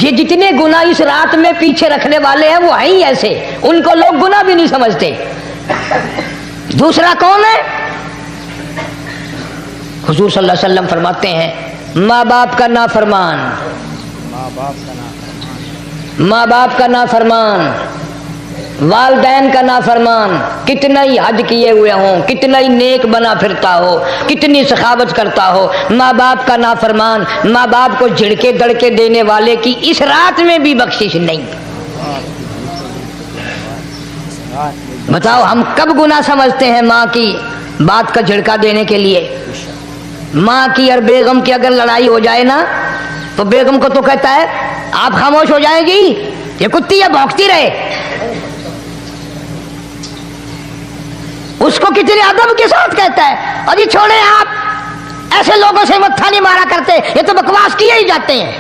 یہ جتنے گناہ اس رات میں پیچھے رکھنے والے ہیں وہ ہیں ہی ایسے, ان کو لوگ گناہ بھی نہیں سمجھتے. دوسرا کون ہے؟ حضور صلی اللہ علیہ وسلم فرماتے ہیں ماں باپ کا نافرمان, ماں باپ کا نافرمان, والدین کا نافرمان, کتنا ہی حج کیے ہوئے ہوں, کتنا ہی نیک بنا پھرتا ہو, کتنی سخاوت کرتا ہو, ماں باپ کا نافرمان, ماں باپ کو جھڑکے دڑکے دینے والے کی اس رات میں بھی بخشش نہیں. بتاؤ ہم کب گناہ سمجھتے ہیں ماں کی بات کا جھڑکا دینے کے لیے. ماں کی اور بیگم کی اگر لڑائی ہو جائے نا تو بیگم کو تو کہتا ہے آپ خاموش ہو جائیں گی, یہ کتی ہے بھونکتی رہے. اس کو کتنے ادب کے ساتھ کہتا ہے ابھی چھوڑے آپ ایسے لوگوں سے متھا نہیں مارا کرتے, یہ تو بکواس کیے ہی جاتے ہیں.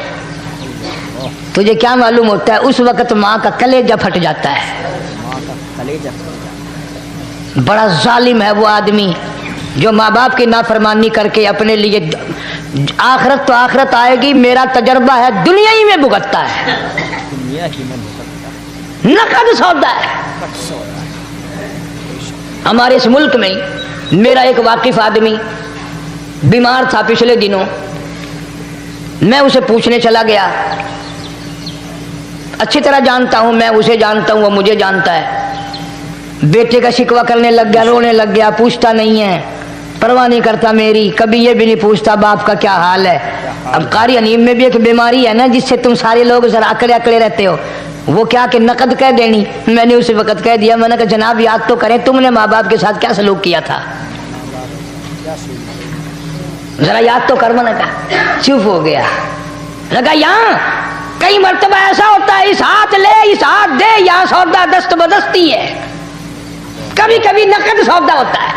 تجھے کیا معلوم ہوتا ہے اس وقت ماں کا کلیجہ پھٹ جاتا ہے. بڑا ظالم ہے وہ آدمی جو ماں باپ کی نافرمانی کر کے اپنے لیے آخرت تو آخرت آئے گی, میرا تجربہ ہے دنیا ہی میں بھگتتا ہے, نقد سودا ہے. ہمارے اس ملک میں میرا ایک واقف آدمی بیمار تھا پچھلے دنوں, میں اسے پوچھنے چلا گیا, اچھی طرح جانتا ہوں, میں اسے جانتا ہوں, وہ مجھے جانتا ہے. بیٹے کا شکوہ کرنے لگ گیا, رونے لگ گیا, پوچھتا نہیں ہے, پرواہ نہیں کرتا میری, کبھی یہ بھی نہیں پوچھتا باپ کا کیا حال ہے. اب قاری انیم میں بھی ایک بیماری ہے نا جس سے تم سارے لوگ ذرا اکڑے اکڑے رہتے ہو, وہ کیا کہ نقد کہہ دینی. میں نے اسی وقت کہہ دیا, میں نے کہا جناب یاد تو کریں تم نے ماں باپ کے ساتھ کیا سلوک کیا تھا, ذرا یاد تو کر. میں نے کہا چپ ہو گیا. لگا یہاں کئی مرتبہ ایسا ہوتا ہے اس ہاتھ لے اس ہاتھ دے, یہاں سودا دست بدستی ہے, کبھی کبھی نقد سودا ہوتا ہے.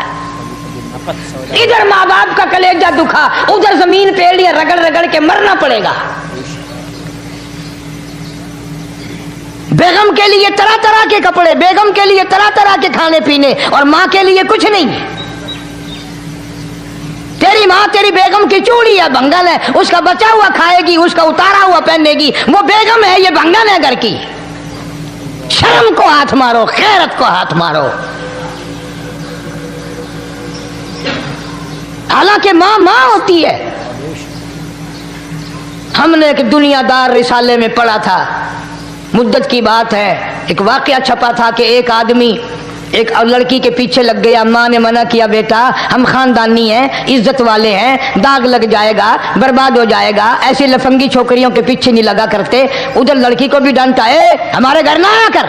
ادھر ماں باپ کا کلیجہ دکھا, ادھر زمین پیڑیاں رگڑ رگڑ کے مرنا پڑے گا. بیگم کے لیے طرح طرح کے کپڑے, بیگم کے لیے طرح طرح کے کھانے پینے, اور ماں کے لیے کچھ نہیں. تیری ماں تیری بیگم کی چوڑی ہے, بھنگن ہے, اس کا بچا ہوا کھائے گی, اس کا اتارا ہوا پہنے گی. وہ بیگم ہے, یہ بھنگن ہے گھر کی. شرم کو ہاتھ مارو, خیرت کو ہاتھ مارو. حالانکہ ماں ماں ہوتی ہے. ہم نے ایک دنیا دار رسالے میں پڑھا تھا, مدت کی بات ہے, ایک واقعہ چھپا تھا کہ ایک آدمی ایک لڑکی کے پیچھے لگ گیا. ماں نے منع کیا بیٹا ہم خاندانی ہیں, عزت والے ہیں, داغ لگ جائے گا, برباد ہو جائے گا, ایسی لفنگی چھوکریوں کے پیچھے نہیں لگا کرتے. ادھر لڑکی کو بھی ڈانٹا, اے ہمارے گھر نہ آیا کر.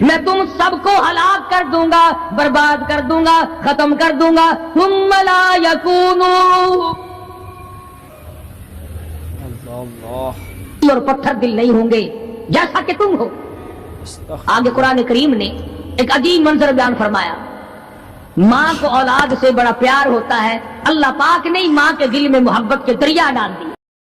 میں تم سب کو ہلاک کر دوں گا، برباد کر دوں گا، ختم کر دوں گا. ثم لا یکونوا، اور پتھر دل نہیں ہوں گے جیسا کہ تم ہو. آگے قرآن کریم نے ایک عجیب منظر بیان فرمایا. ماں کو اولاد سے بڑا پیار ہوتا ہے، اللہ پاک نے ماں کے دل میں محبت کے دریا ڈال دیے.